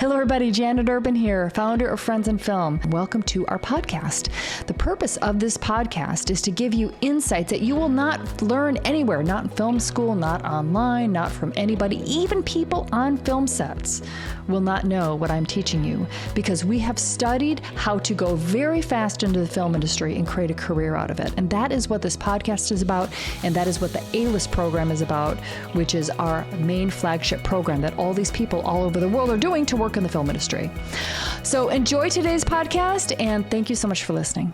Hello everybody, Janet Urban here, founder of Friends in Film. Welcome to our podcast. The purpose of this podcast is to give you insights that you will not learn anywhere, not in film school, not online, not from anybody. Even people on film sets will not know what I'm teaching you because we have studied how to go very fast into the film industry and create a career out of it. And that is what this podcast is about, and that is what the A-List program is about, which is our main flagship program that all these people all over the world are doing to work in the film industry. So enjoy today's podcast, and thank you so much for listening.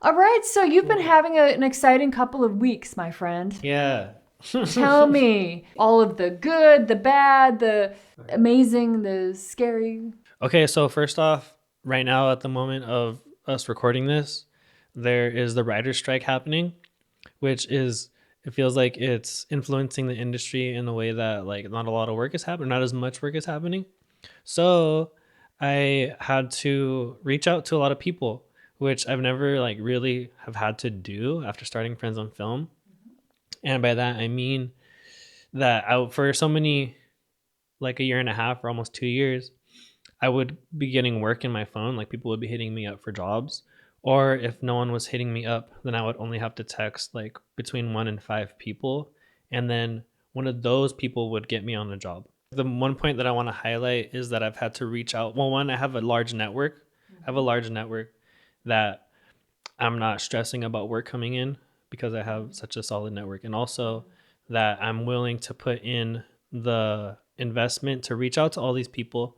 All right, so you've been having an exciting couple of weeks, my friend. Yeah. Tell me all of the good, the bad, the amazing, the scary. Okay, so first off, right now at the moment of us recording this, there is the writer's strike happening, which is, it feels like it's influencing the industry in a way that like not a lot of work is happening, not as much work is happening. So I had to reach out to a lot of people, which I've never like really have had to do after starting Friends on Film. And by that, I mean that for so many, like a year and a half or almost 2 years, I would be getting work in my phone. Like people would be hitting me up for jobs. Or if no one was hitting me up, then I would only have to text like between 1 and 5 people. And then one of those people would get me on the job. The one point that I want to highlight is that I've had to reach out. Well, one, I have a large network. I have a large network that I'm not stressing about work coming in because I have such a solid network. And also that I'm willing to put in the investment to reach out to all these people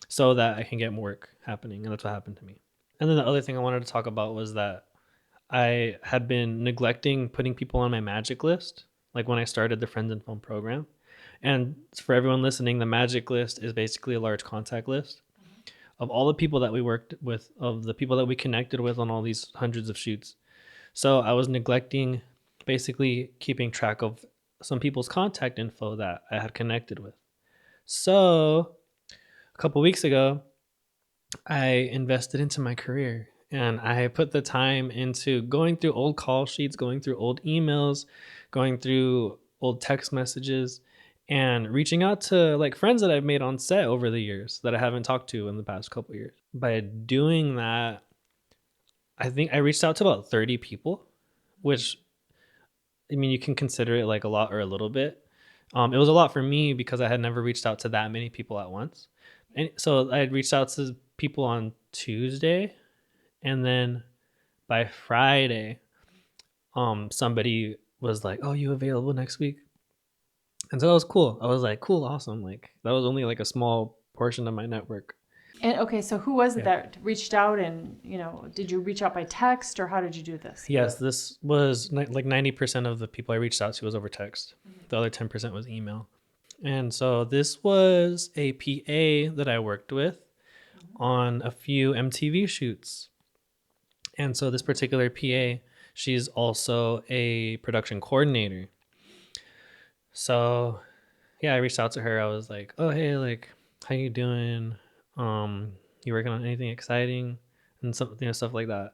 so that I can get more work happening. And that's what happened to me. And then the other thing I wanted to talk about was that I had been neglecting putting people on my magic list, like when I started the Friends in Film program. And for everyone listening, the magic list is basically a large contact list of all the people that we worked with, of the people that we connected with on all these hundreds of shoots. So I was neglecting basically keeping track of some people's contact info that I had connected with. So a couple weeks ago, I invested into my career and I put the time into going through old call sheets, going through old emails, going through old text messages, and reaching out to like friends that I've made on set over the years that I haven't talked to in the past couple of years. By doing that, I think I reached out to about 30 people, which, I mean, you can consider it like a lot or a little bit. It was a lot for me because I had never reached out to that many people at once. And so I had reached out to people on Tuesday, and then by Friday, somebody was like, "Oh, you available next week?" And so that was cool. I was like, "Cool, awesome!" Like that was only like a small portion of my network. And okay, so who was it that reached out, and did you reach out by text or how did you do this? Yes, this was like 90% of the people I reached out to was over text. The other 10% was email. And so this was a PA that I worked with on a few MTV shoots. And so this particular PA, she's also a production coordinator. So yeah, I reached out to her. I was like, "Oh, hey, like, how you doing? You working on anything exciting?" And some, stuff like that.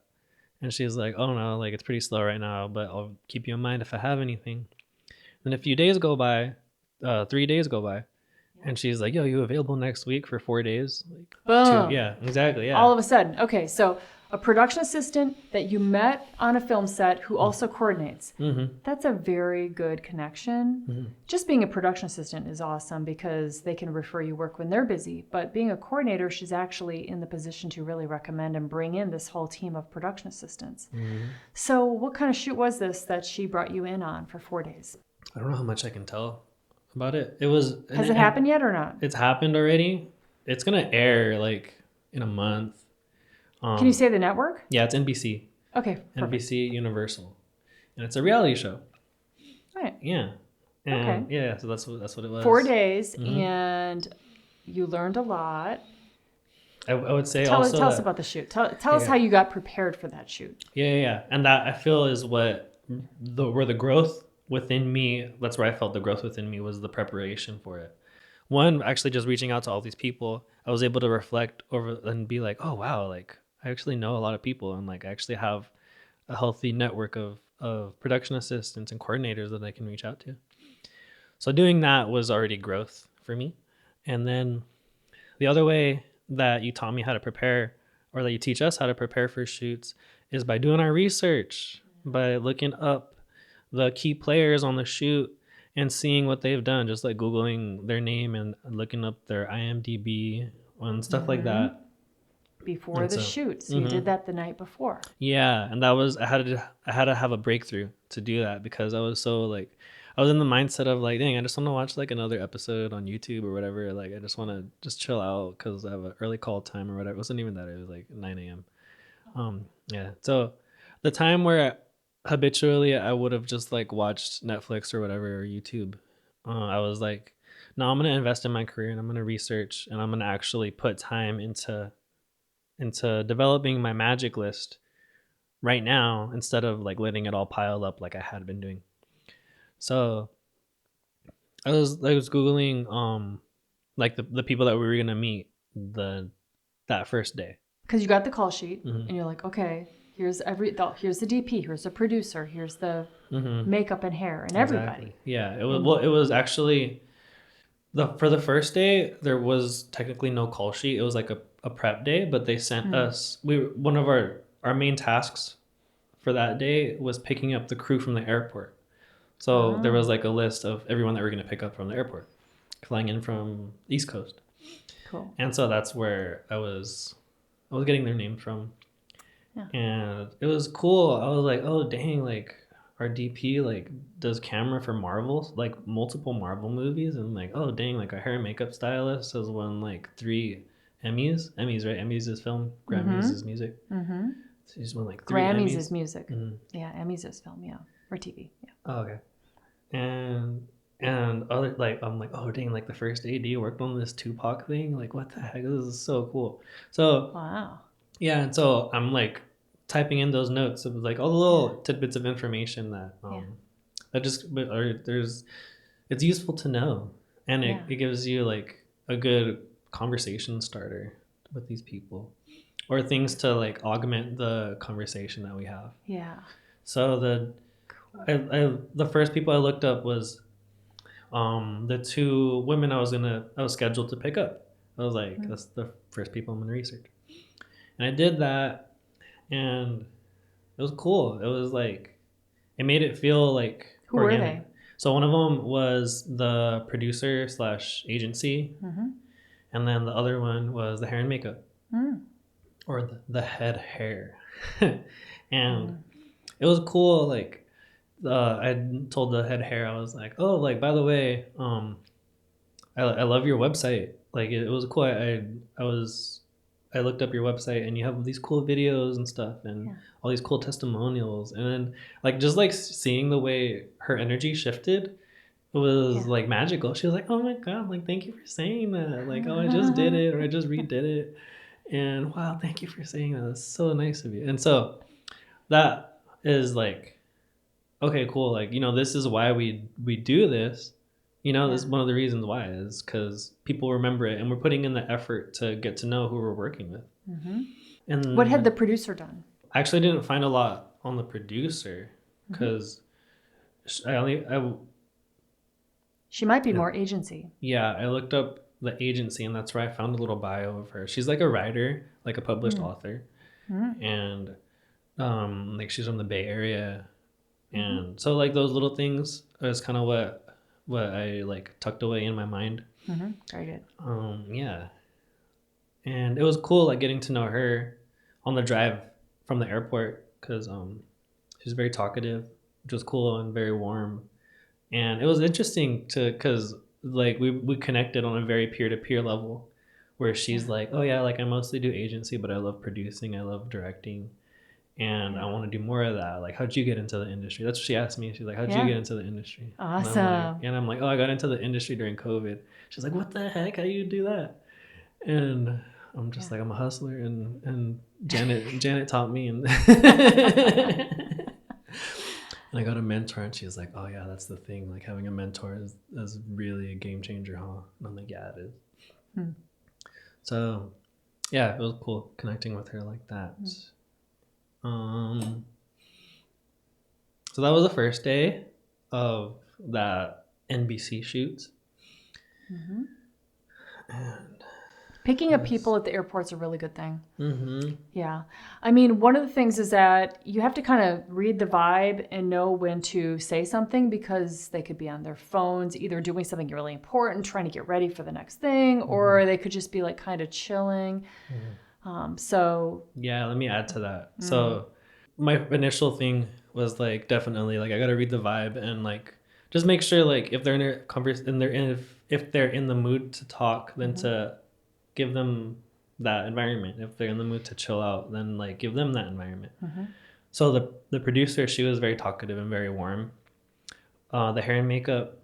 And she's like, "Oh no, like it's pretty slow right now, but I'll keep you in mind if I have anything." Then a few days go by, 3 days go by, and she's like, "Yo, you available next week for 4 days?" Like, Boom. yeah, exactly, yeah. All of a sudden. Okay, so a production assistant that you met on a film set who also coordinates. Mm-hmm. That's a very good connection. Mm-hmm. Just being a production assistant is awesome because they can refer you work when they're busy. But being a coordinator, she's actually in the position to really recommend and bring in this whole team of production assistants. Mm-hmm. So what kind of shoot was this that she brought you in on for 4 days? I don't know how much I can tell about it. It was. Has it happened yet or not? It's happened already. It's gonna air like in a month. Can you say the network? Yeah, it's NBC. Okay, perfect. NBC Universal, and it's a reality show. Right. Yeah. And Okay. yeah, so that's what it was. 4 days, and you learned a lot. I would say Tell also us about the shoot. Tell us how you got prepared for that shoot. Yeah. And that I feel is where the growth within me, that's where I felt the growth within me was the preparation for it. One, actually just reaching out to all these people, I was able to reflect over and be like, "Oh wow, like I actually know a lot of people, and like I actually have a healthy network of production assistants and coordinators that I can reach out to." So doing that was already growth for me. And then the other way that you taught me how to prepare, or that you teach us how to prepare for shoots, is by doing our research, by looking up the key players on the shoot and seeing what they've done, just like Googling their name and looking up their IMDb and stuff like that. Before And the so- shoot. So you did that the night before. Yeah, and that was I had to have a breakthrough to do that, because I was so like I was in the mindset of like, dang, I just want to watch like another episode on YouTube or whatever. Like I just want to just chill out because I have an early call time or whatever. It wasn't even that. It was like 9 a.m. Yeah. So the time where habitually I would have just like watched Netflix or whatever or YouTube, I was like, no, I'm gonna invest in my career and I'm gonna research and I'm gonna actually put time into developing my magic list right now instead of like letting it all pile up like I had been doing. So I was Googling like the people that we were gonna meet that first day. Because you got the call sheet and you're like, okay, here's the DP, here's the producer, here's the makeup and hair and everybody. Exactly. Yeah, it was actually for the first day there was technically no call sheet. It was like a prep day, but they sent us one of our main tasks for that day was picking up the crew from the airport. So there was like a list of everyone that we're going to pick up from the airport, flying in from East Coast. Cool. And so that's where I was getting their name from. Yeah. And it was cool. I was like, oh dang, like our DP like does camera for Marvel, like multiple Marvel movies, and like, oh dang, like our hair and makeup stylist has won like 3 Emmys. Emmys, right? Emmys is film, Grammys is music. Mm-hmm. So she's won like 3 Grammys Emmys. is music. Yeah, Emmys is film, yeah. Or TV. Yeah. Oh, okay. And other like I'm like, oh dang, like the first AD worked on this Tupac thing. Like what the heck? This is so cool. So Wow. yeah, and so I'm like typing in those notes of like all the little tidbits of information that that just it's useful to know, and it gives you like a good conversation starter with these people, or things to like augment the conversation that we have. Yeah. So the first people I looked up was the 2 women I was scheduled to pick up. I was like, that's the first people I'm gonna research, and I did that. And it was cool. It was like, it made it feel like Who organic. were they? So one of them was the producer / agency. And then the other one was the hair and makeup, or the head hair. And it was cool. Like I told the head hair, I was like, oh, like, by the way, I love your website. Like it was cool. I looked up your website and you have these cool videos and stuff and all these cool testimonials. And then like, just like seeing the way her energy shifted was like magical. She was like, oh my God, like, thank you for saying that. Like, oh, I just did it, or I just redid it. And wow, thank you for saying that. That's so nice of you. And so that is like, okay, cool. Like, this is why we do this. This is one of the reasons why is because people remember it, and we're putting in the effort to get to know who we're working with. And What had the producer done? I actually didn't find a lot on the producer because She might be more agency. Yeah, I looked up the agency, and that's where I found a little bio of her. She's like a writer, like a published author, and like she's from the Bay Area, and so like those little things is kind of what I like tucked away in my mind. Very good. Yeah, and it was cool like getting to know her on the drive from the airport because she's very talkative, which was cool, and very warm. And it was interesting because like we connected on a very peer-to-peer level where she's like, oh yeah, like I mostly do agency, but I love producing, I love directing, and I want to do more of that. Like, how'd you get into the industry? That's what she asked me. She's like, how'd you get into the industry? Awesome. And I'm like, oh, I got into the industry during COVID. She's like, what the heck? How you do that? And I'm just like, I'm a hustler, and Janet taught me, and and I got a mentor, and she's like, oh yeah, that's the thing. Like having a mentor is really a game changer, huh? And I'm like, yeah, it is. So yeah, it was cool connecting with her like that. So that was the first day of that NBC shoot. And Picking up people at the airport's a really good thing. Mm-hmm. Yeah. I mean, one of the things is that you have to kind of read the vibe and know when to say something, because they could be on their phones, either doing something really important, trying to get ready for the next thing, or they could just be like kind of chilling. So yeah, let me add to that. So my initial thing was like, definitely like I gotta read the vibe and like just make sure like if they're in a if they're in the mood to talk, then to give them that environment. If they're in the mood to chill out, then like give them that environment. So the producer, she was very talkative and very warm. The hair and makeup,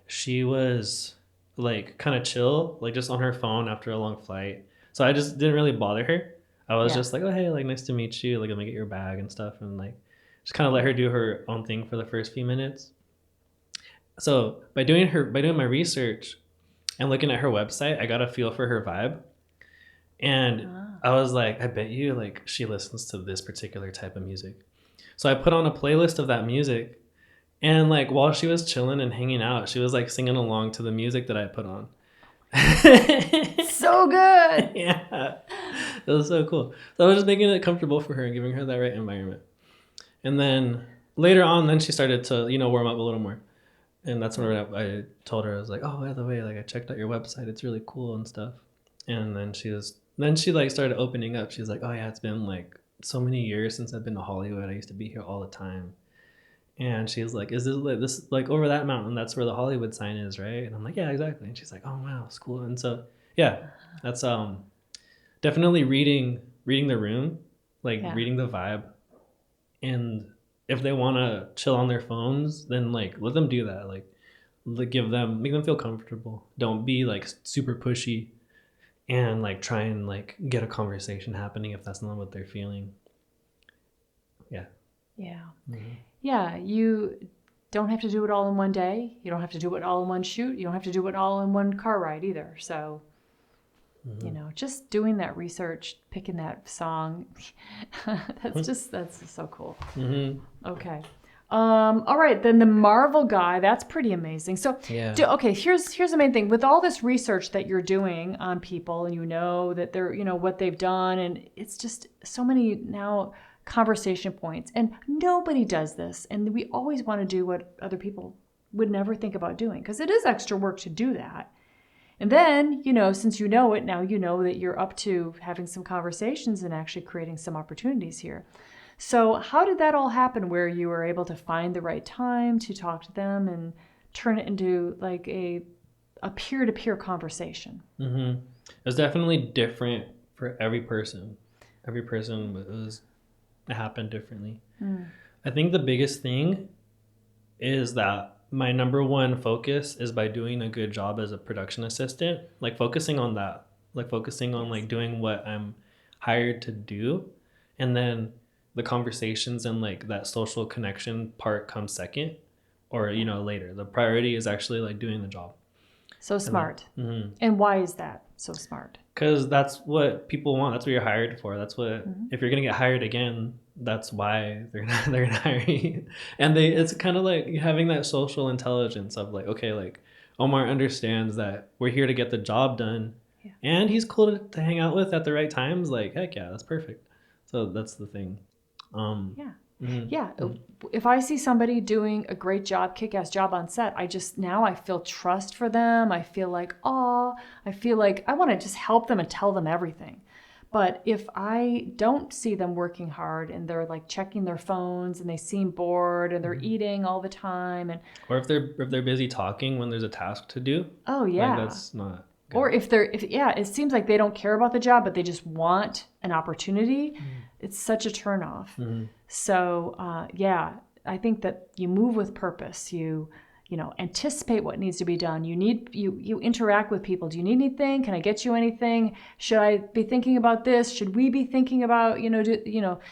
she was like kind of chill, like just on her phone after a long flight. So I just didn't really bother her. I was just like, oh hey, like nice to meet you. Like, let me get your bag and stuff, and like just kind of let her do her own thing for the first few minutes. So by doing my research and looking at her website, I got a feel for her vibe. And I was like, I bet you like she listens to this particular type of music. So I put on a playlist of that music, and like while she was chilling and hanging out, she was like singing along to the music that I put on. So good. Yeah. It was so cool. So I was just making it comfortable for her and giving her that right environment. And then later on, then she started to, warm up a little more. And that's when I told her, I was like, oh, by the way, like I checked out your website. It's really cool and stuff. And then she like started opening up. She was like, oh yeah, it's been like so many years since I've been to Hollywood. I used to be here all the time. And she was like, is this like over that mountain? That's where the Hollywood sign is, right? And I'm like, yeah, exactly. And she's like, oh wow, it's cool. And so yeah, that's definitely reading the room, like reading the vibe. And if they want to chill on their phones, then like let them do that. Like make them feel comfortable. Don't be like super pushy and like try and like get a conversation happening if that's not what they're feeling. Yeah. Yeah. Mm-hmm. Yeah. You don't have to do it all in one day. You don't have to do it all in one shoot. You don't have to do it all in one car ride either. So, just doing that research, picking that song, that's just so cool. Mm-hmm. Okay. All right, then the Marvel guy, that's pretty amazing. So, yeah. Here's the main thing. With all this research that you're doing on people, and that they're, what they've done, and it's just so many now conversation points, and nobody does this, and we always want to do what other people would never think about doing, because it is extra work to do that. And then, since you know it, now you know that you're up to having some conversations and actually creating some opportunities here. So how did that all happen, where you were able to find the right time to talk to them and turn it into like a peer-to-peer conversation? Mm-hmm. It was definitely different for every person. Every person it happened differently. I think the biggest thing is that my number one focus is by doing a good job as a production assistant, like focusing on that, like focusing on like doing what I'm hired to do. And then the conversations and like that social connection part comes second, or, later. The priority is actually like doing the job. So smart. And why is that so smart? Because that's what people want. That's what you're hired for. That's what, if you're going to get hired again, that's why they're gonna hire you. And it's kind of like having that social intelligence of like, okay, like Omar understands that we're here to get the job done, and he's cool to hang out with at the right times. Like, heck yeah, that's perfect. So that's the thing. If I see somebody doing a great job, kick-ass job on set, I feel trust for them. I feel like I feel like I want to just help them and tell them everything. But if I don't see them working hard and they're like checking their phones and they seem bored and they're eating all the time, or if they're busy talking when there's a task to do, like that's not good. Or if it seems like they don't care about the job, but they just want an opportunity, it's such a turnoff. So I think that you move with purpose. You anticipate what needs to be done. You interact with people. Do you need anything? Can I get you anything? Should I be thinking about this? Should we be thinking about,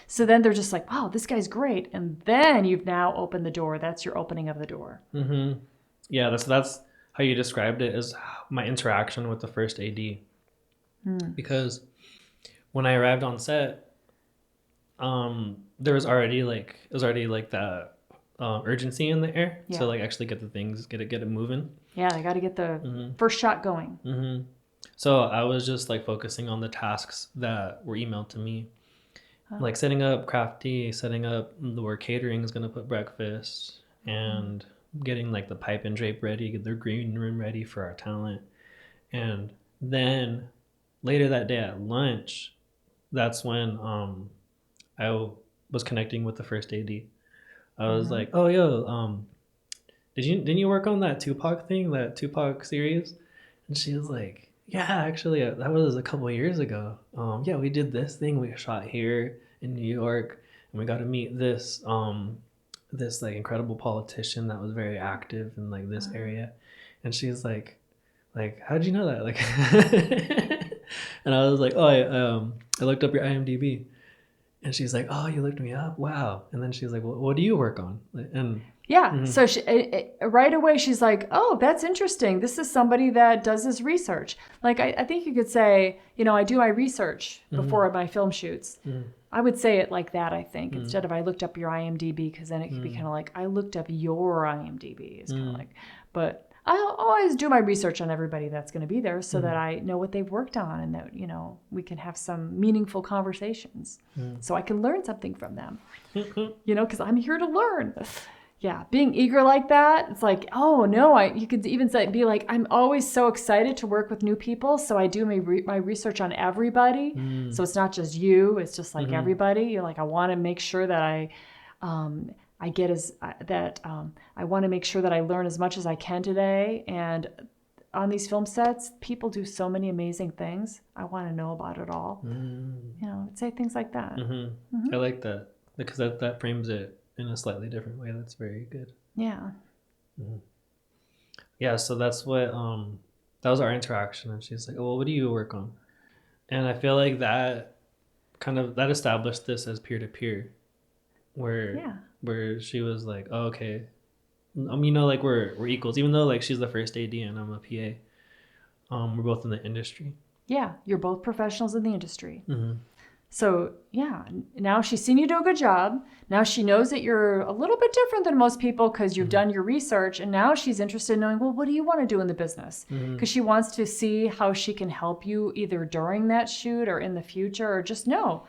so then they're just like, wow, this guy's great. And then you've now opened the door. That's your opening of the door. Mm-hmm. Yeah, that's how you described it, as my interaction with the first AD. Because when I arrived on set, there was already that urgency in the air to like actually get it moving. Yeah, they got to get the first shot going. So I was just like focusing on the tasks that were emailed to me, like setting up crafty, setting up where catering is gonna put breakfast, and getting like the pipe and drape ready, get their green room ready for our talent. And then later that day at lunch, that's when I was connecting with the first AD. I was like, "Oh, yo, didn't you work on that Tupac thing, that Tupac series?" And she was like, "Yeah, actually, that was a couple of years ago. Yeah, we did this thing. We shot here in New York, and we got to meet this like incredible politician that was very active in like this area." And she's like, "How'd you know that?" Like, and I was like, "Oh, I looked up your IMDb." And she's like, "Oh, you looked me up? Wow." And then she's like, "Well, what do you work on?" And Yeah. So right away, she's like, oh, that's interesting. This is somebody that does this research. Like, I think you could say, I do my research before my film shoots. I would say it like that, I think, instead of I looked up your IMDb, because then it could be kind of like, I looked up your IMDb. It's kind of like, but I always do my research on everybody that's going to be there so that I know what they've worked on and that, we can have some meaningful conversations so I can learn something from them, because I'm here to learn. Yeah, being eager like that, it's like, oh no, you could even be like, I'm always so excited to work with new people, so I do my research on everybody. So it's not just you, it's just like everybody. You're like, I want to make sure that I want to make sure that I learn as much as I can today. And on these film sets, people do so many amazing things. I want to know about it all. I'd say things like that. I like that because that frames it in a slightly different way. That's very good. Yeah. Yeah. So that's what that was our interaction, and she's like, "Oh, well, what do you work on?" And I feel like that established this as peer to peer, where she was like, "Oh, okay, like we're equals, even though like she's the first AD and I'm a PA. We're both in the industry." Yeah, you're both professionals in the industry. So yeah, now she's seen you do a good job. Now she knows that you're a little bit different than most people because you've done your research. And now she's interested in knowing, well, what do you want to do in the business? Because she wants to see how she can help you either during that shoot or in the future, or just know,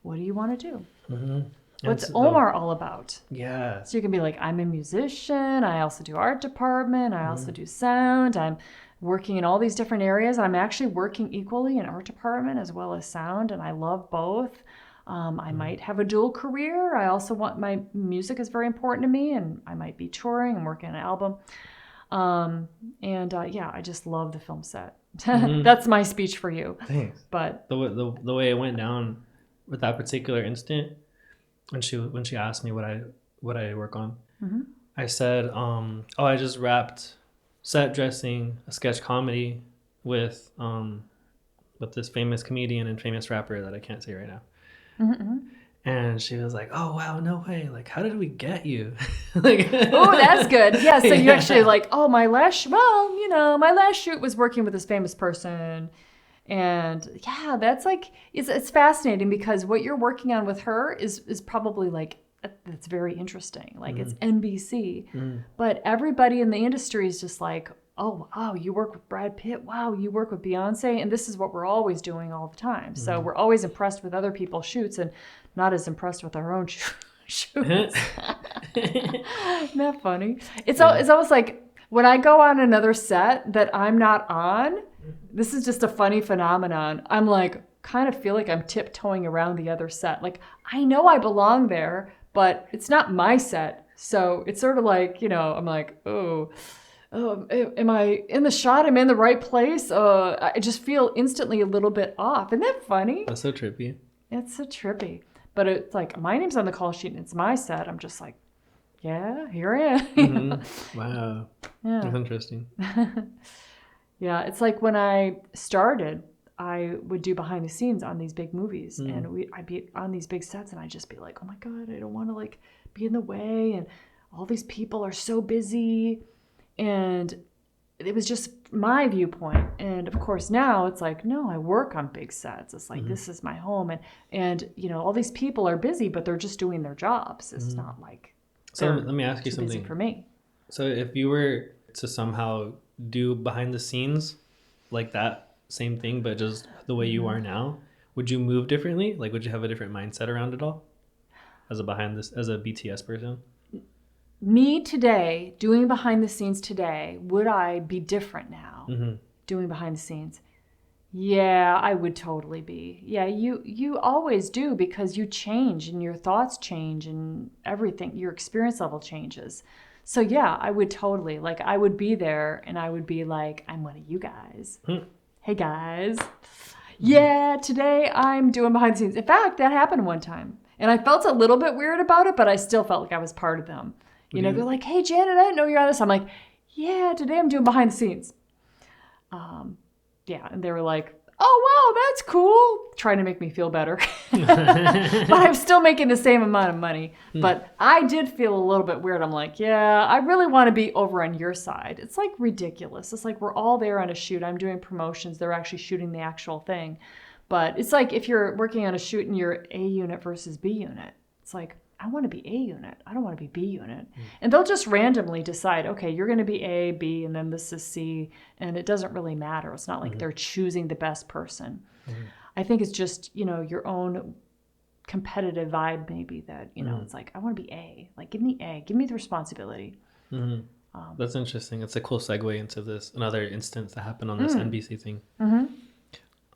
what do you want to do? What's Omar all about? Yeah. So you can be like, I'm a musician. I also do art department. I also do sound. I'm working in all these different areas. I'm actually working equally in art department as well as sound, and I love both. I might have a dual career. I also want my music is very important to me, and I might be touring and working on an album. I just love the film set. That's my speech for you. Thanks. But the way it went down with that particular instant, when she asked me what I work on, I said, I just wrapped set dressing a sketch comedy with this famous comedian and famous rapper that I can't say right now. And she was like, "Oh wow, no way! Like, how did we get you?" Like, oh, that's good. Yeah, so you actually like, oh, my last shoot was working with this famous person. And yeah, that's like, it's fascinating because what you're working on with her is probably like, it's very interesting. Like it's NBC, but everybody in the industry is just like, oh, wow, you work with Brad Pitt. Wow, you work with Beyonce. And this is what we're always doing all the time. So we're always impressed with other people's shoots and not as impressed with our own shoots. Isn't that funny? It's almost like when I go on another set that I'm not on, this is just a funny phenomenon. I'm like, kind of feel like I'm tiptoeing around the other set. Like, I know I belong there, but it's not my set. So it's sort of like, I'm like, oh, am I in the shot? Am I in the right place? I just feel instantly a little bit off. Isn't that funny? That's so trippy. It's so trippy. But it's like, my name's on the call sheet and it's my set. I'm just like, yeah, here I am. Wow. Yeah. That's interesting. Yeah, it's like when I started, I would do behind the scenes on these big movies, and I'd be on these big sets, and I'd just be like, oh my God, I don't want to like be in the way, and all these people are so busy, and it was just my viewpoint. And of course now it's like, no, I work on big sets. It's like, this is my home, and all these people are busy, but they're just doing their jobs. It's not like, so let me ask you something. For me. So if you were to somehow do behind the scenes like that same thing, but just the way you are now, would you move differently? Like, would you have a different mindset around it all as a BTS person? Me today, doing behind the scenes today, would I be different now doing behind the scenes? Yeah, I would totally be. Yeah, you always do, because you change and your thoughts change and everything, your experience level changes. So yeah, I would totally, like, I would be there and I would be like, I'm one of you guys. Hey guys. Yeah, today I'm doing behind the scenes. In fact, that happened one time. And I felt a little bit weird about it, but I still felt like I was part of them. They're like, hey, Janet, I didn't know you're on this. I'm like, yeah, today I'm doing behind the scenes. Yeah, and they were like, oh, wow, that's cool. Trying to make me feel better. But I'm still making the same amount of money. But I did feel a little bit weird. I'm like, yeah, I really want to be over on your side. It's like ridiculous. It's like we're all there on a shoot. I'm doing promotions. They're actually shooting the actual thing. But it's like if you're working on a shoot and you're A unit versus B unit. It's like, I want to be A unit. I don't want to be B unit. And they'll just randomly decide, okay, you're going to be A, B, and then this is C. And it doesn't really matter. It's not like they're choosing the best person. I think it's just, your own competitive vibe maybe that, it's like, I want to be A. Like, give me A. Give me the responsibility. That's interesting. It's a cool segue into this, another instance that happened on this NBC thing.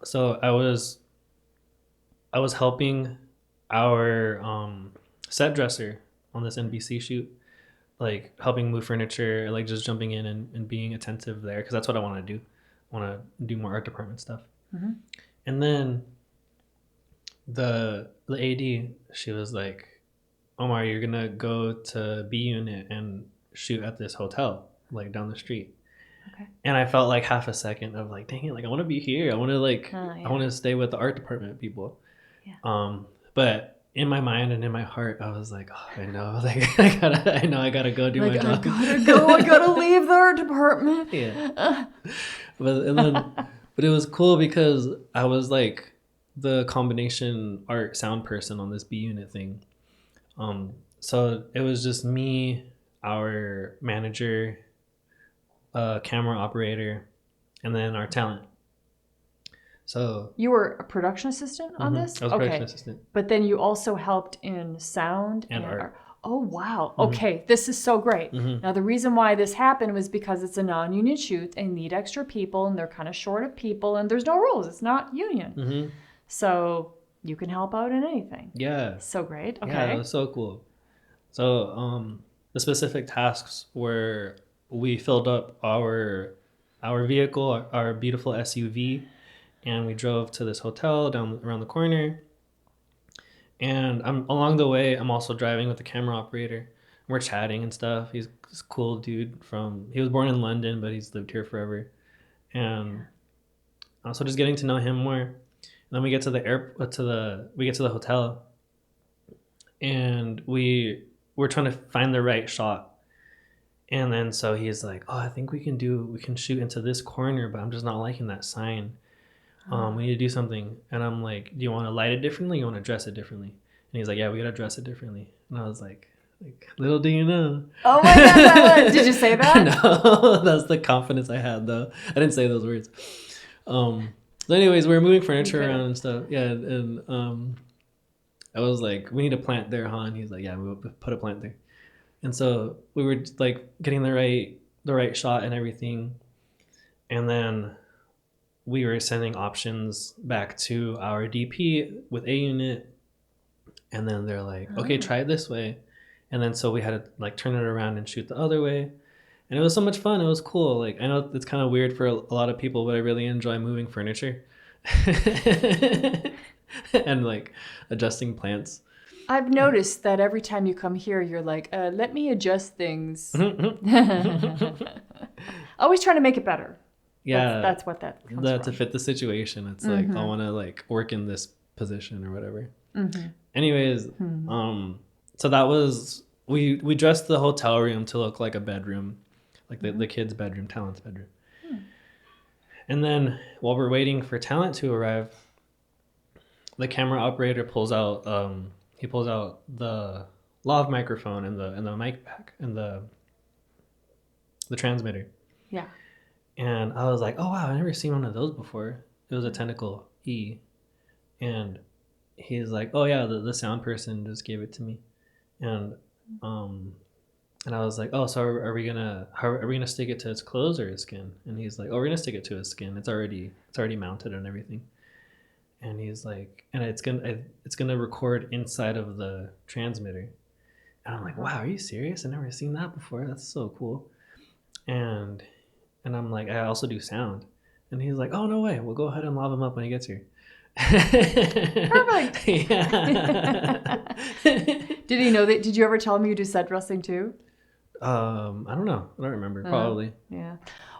So I was helping our set dresser on this NBC shoot, like helping move furniture, like just jumping in and being attentive there, because that's what I want to do. I want to do more art department stuff. And then the AD, she was like, Omar, you're gonna go to B unit and shoot at this hotel like down the street. Okay. And I felt like half a second of like, dang it, like I want to be here. I want to I want to stay with the art department people. Yeah. But in my mind and in my heart, I was like, oh, I know, like I gotta go do my job. I gotta leave the art department. Yeah. But it was cool because I was like the combination art sound person on this B unit thing. So it was just me, our manager, camera operator, and then our talent. So you were a production assistant on this? I was a production assistant. But then you also helped in sound and art. Oh, wow. Okay, this is so great. Now, the reason why this happened was because it's a non-union shoot. They need extra people, and they're kind of short of people, and there's no rules. It's not union. So you can help out in anything. Yeah. So great. Okay. Yeah, it was so cool. So the specific tasks were we filled up our vehicle, our beautiful SUV, and we drove to this hotel around the corner. And along the way, I'm also driving with the camera operator. We're chatting and stuff. He's this cool dude he was born in London, but he's lived here forever. And so just getting to know him more. And then we get to the hotel, and we're trying to find the right shot. And then so he's like, oh, I think we can shoot into this corner, but I'm just not liking that sign. We need to do something. And I'm like, do you want to light it differently? You want to dress it differently? And he's like, yeah, we got to dress it differently. And I was like, little do you know. Oh my God. Did you say that? No, that's the confidence I had though. I didn't say those words. So anyways, we were moving furniture around and stuff. Yeah. And I was like, we need a plant there, huh? And he's like, yeah, we'll put a plant there. And so we were like getting the right shot and everything. And then we were sending options back to our DP with A unit. And then they're like, okay, try it this way. And then so we had to like turn it around and shoot the other way. And it was so much fun. It was cool. Like, I know it's kind of weird for a lot of people, but I really enjoy moving furniture and like adjusting plants. I've noticed that every time you come here, you're like, let me adjust things. Always trying to make it better. Yeah. That's what that comes from. To fit the situation. It's like, I want to like work in this position or whatever. Anyways, so that was, we dressed the hotel room to look like a bedroom, like the kid's bedroom, Talent's bedroom. And then while we're waiting for Talent to arrive, the camera operator pulls out the lav microphone and the mic pack and the transmitter. Yeah. And I was like, oh wow, I've never seen one of those before. It was a Tentacle E. And he's like, oh yeah, the sound person just gave it to me. And and I was like, oh, so are we gonna stick it to its clothes or his skin? And he's like, oh, we're gonna stick it to his skin. It's already mounted and everything. And he's like, and it's gonna record inside of the transmitter. And I'm like, wow, are you serious? I've never seen that before. That's so cool. And I'm like, I also do sound. And he's like, oh no way. We'll go ahead and lob him up when he gets here. Perfect. Yeah. Did he know that? Did you ever tell him you do set dressing too? I don't know. I don't remember. Probably. Yeah.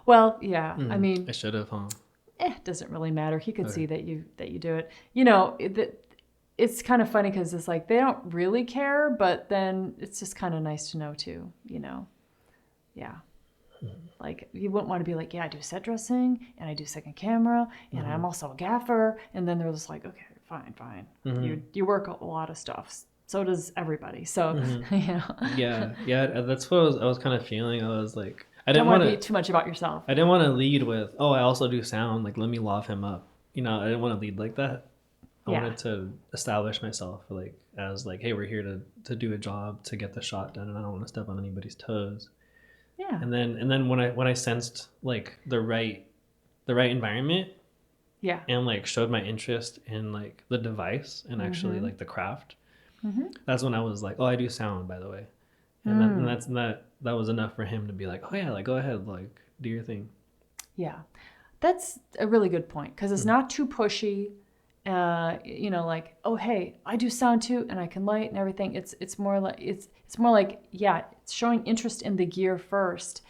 Well, yeah. I mean, I should have, huh? it doesn't really matter. He could see that you do it. You know, it's kind of funny because it's like they don't really care, but then it's just kind of nice to know too. You know, yeah. Like you wouldn't want to be like, yeah, I do set dressing and I do second camera and I'm also a gaffer, and then they're just like, okay, fine. You work a lot of stuff. So does everybody. So you know. Yeah. That's what I was kind of feeling. I was like, I Don't didn't want want to be too much about yourself. I didn't want to lead with, oh, I also do sound. Like, let me loft him up. You know, I didn't want to lead like that. I wanted to establish myself, like, as like, hey, we're here to do a job, to get the shot done, and I don't want to step on anybody's toes. Yeah. And then when I sensed like the right environment, Yeah. and like showed my interest in like the device and actually like the craft, that's when I was like, oh, I do sound, by the way. And that was enough for him to be like, oh yeah, like go ahead, like do your thing. Yeah, that's a really good point because it's not too pushy. You know, like, oh hey, I do sound too, and I can light and everything. It's more like it's more like, yeah, it's showing interest in the gear first.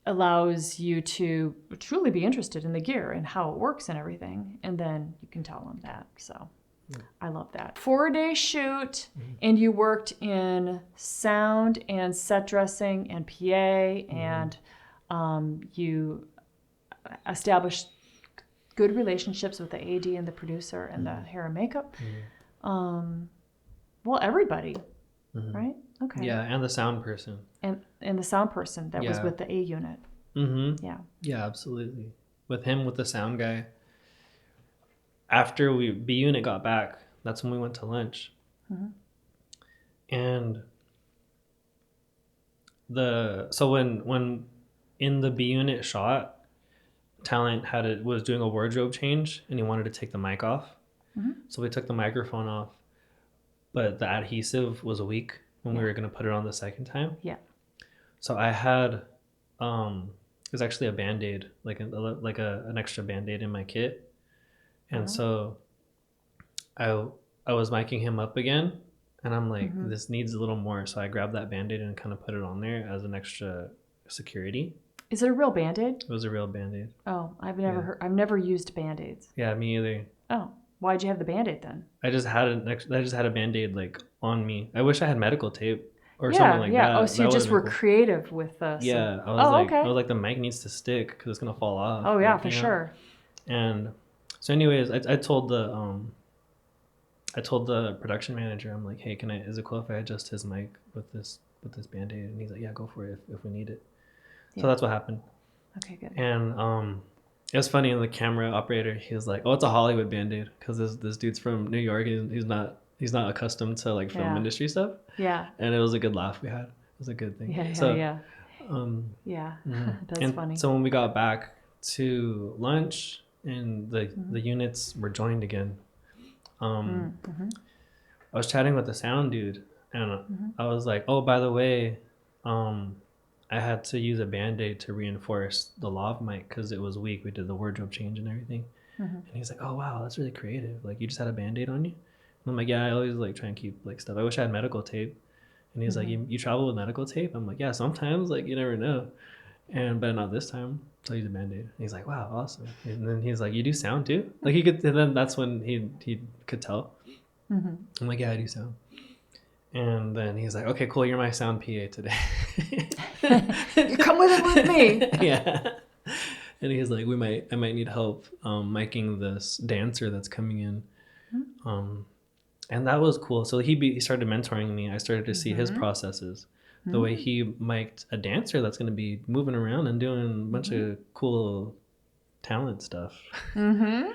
Allows you to truly be interested in the gear and how it works and everything, and then you can tell them that. So I love that. 4-day shoot, and you worked in sound and set dressing and PA, and you established good relationships with the AD and the producer and the hair and makeup. Well, everybody, right? Okay. Yeah, and the sound person. And the sound person that was with the A unit. Yeah. Yeah, absolutely. With him, with the sound guy. After B unit got back, that's when we went to lunch. And so when in the B unit shot, talent was doing a wardrobe change and he wanted to take the mic off. So we took the microphone off, but the adhesive was weak when we were going to put it on the second time. Yeah. So I had it was actually a Band-Aid, like an extra Band-Aid in my kit. And so I was miking him up again, and I'm like, this needs a little more. So I grabbed that Band-Aid and kind of put it on there as an extra security. Is it a real Band-Aid? It was a real Band-Aid. Oh, I've never used Band-Aids. Yeah, me either. Oh, why'd you have the Band-Aid then? I just had a Band-Aid like on me. I wish I had medical tape or something like that. Oh, so you just were creative with this. Yeah, I was like, the mic needs to stick because it's gonna fall off. Oh yeah, for sure. And so, anyways, I told the production manager, I'm like, hey, is it cool if I adjust his mic with this Band-Aid? And he's like, yeah, go for it if we need it. So that's what happened. Okay, good. And it was funny, the camera operator, he was like, oh, it's a Hollywood Band-Aid because this dude's from New York. He's not accustomed to like film industry stuff. Yeah. And it was a good laugh we had. It was a good thing. Yeah. That's funny. So when we got back to lunch and the units were joined again, I was chatting with the sound dude, and I was like, oh, by the way, I had to use a Band-Aid to reinforce the lav mic because it was weak. We did the wardrobe change and everything. And he's like, oh wow, that's really creative. Like, you just had a Band-Aid on you? And I'm like, yeah, I always like try and keep like stuff. I wish I had medical tape. And he's like, you travel with medical tape? I'm like, yeah, sometimes, like, you never know. But not this time. So I used a Band-Aid. And he's like, wow, awesome. And then he's like, you do sound too? Like, he could, and then that's when he could tell. I'm like, yeah, I do sound. And then he's like, okay, cool, you're my sound PA today. You come with me. Yeah. And he's like, I might need help miking this dancer that's coming in. And that was cool. So he started mentoring me. I started to see his processes. the way he mic'd a dancer that's going to be moving around and doing a bunch of cool talent stuff. And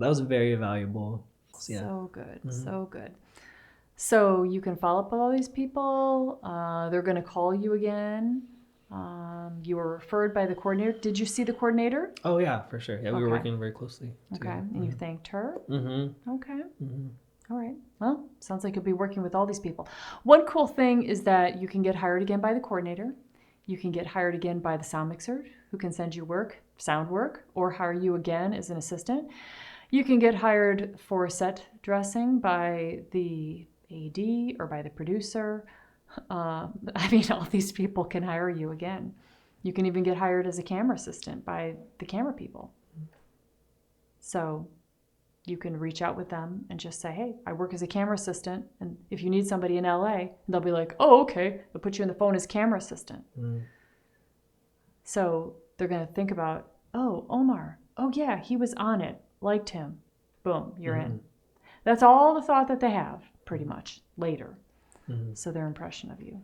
that was very valuable. So, yeah. So good. So good. So you can follow up with all these people. They're going to call you again. You were referred by the coordinator. Did you see the coordinator? Oh, yeah, for sure. Yeah, we were Okay. working very closely. Okay. And you thanked her? Mm-hmm. Okay. All right. Well, sounds like you'll be working with all these people. One cool thing is that you can get hired again by the coordinator. You can get hired again by the sound mixer, who can send you sound work, or hire you again as an assistant. You can get hired for set dressing by the AD or by the producer. I mean, all these people can hire you again. You can even get hired as a camera assistant by the camera people. So you can reach out with them and just say, hey, I work as a camera assistant. And if you need somebody in LA, they'll be like, oh, okay. They'll put you on the phone as camera assistant. So they're going to think about, oh, Omar. Oh, yeah, he was on it. Liked him. Boom, you're in. That's all the thought that they have, pretty much, later. So their impression of you.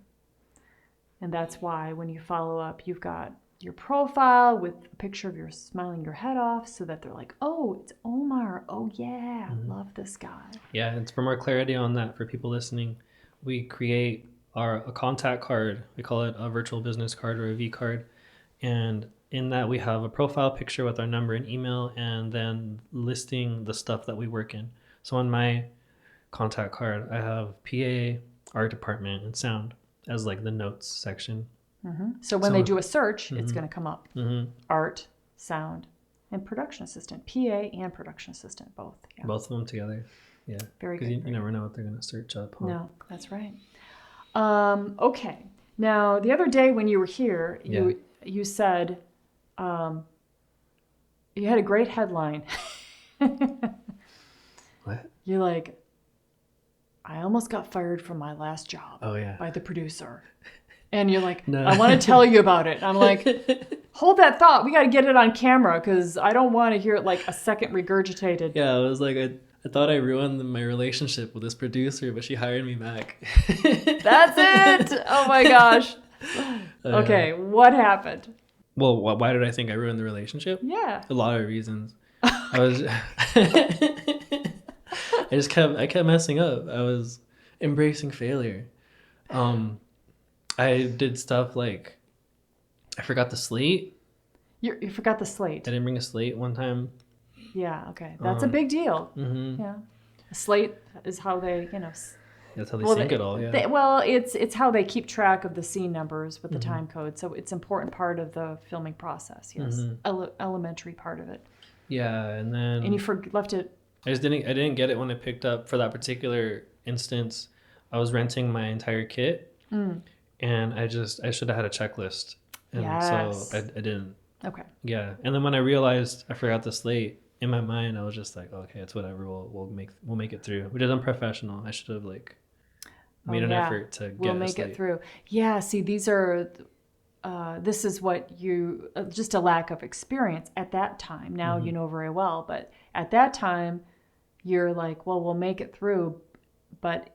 And that's why when you follow up, you've got your profile with a picture of your smiling your head off so that they're like, oh, it's Omar. Oh, yeah, love this guy. Yeah, and for more clarity on that, for people listening, we create a contact card. We call it a virtual business card or a V card. And in that, we have a profile picture with our number and email, and then listing the stuff that we work in. So on my contact card, I have PA, art department, and sound as like the notes section. So when they do a search, it's going to come up. Art, sound, and production assistant. PA and production assistant, both. Yeah. Both of them together. Yeah. Very good. Because you never know what they're going to search up. Huh? No, that's right. Okay. Now, the other day when you were here, you said you had a great headline. What? You're like, I almost got fired from my last job by the producer. And you're like, No. I want to tell you about it. I'm like, hold that thought. We got to get it on camera because I don't want to hear it like a second regurgitated. Yeah, I was like, I thought I ruined my relationship with this producer, but she hired me back. That's it. Oh my gosh. Okay, what happened? Well, why did I think I ruined the relationship? Yeah. A lot of reasons. I kept messing up. I was embracing failure. I did stuff like I forgot the slate. You forgot the slate. I didn't bring a slate one time. Yeah, okay. That's a big deal. Yeah. A slate is how they, That's how they sync it all, yeah. It's how they keep track of the scene numbers with the time code. So it's an important part of the filming process, yes. Elementary part of it. Yeah, and then... And you left it... I didn't get it when I picked up, for that particular instance, I was renting my entire kit, and I should have had a checklist. And so I didn't. Okay. Yeah, and then when I realized I forgot the slate, in my mind I was just like, okay, it's whatever. We'll make it through. Which is unprofessional. I should have made an effort to get. We'll make it through. Yeah. See, these are. This is what you just a lack of experience at that time. Now you know very well, but at that time, you're like, well, we'll make it through, but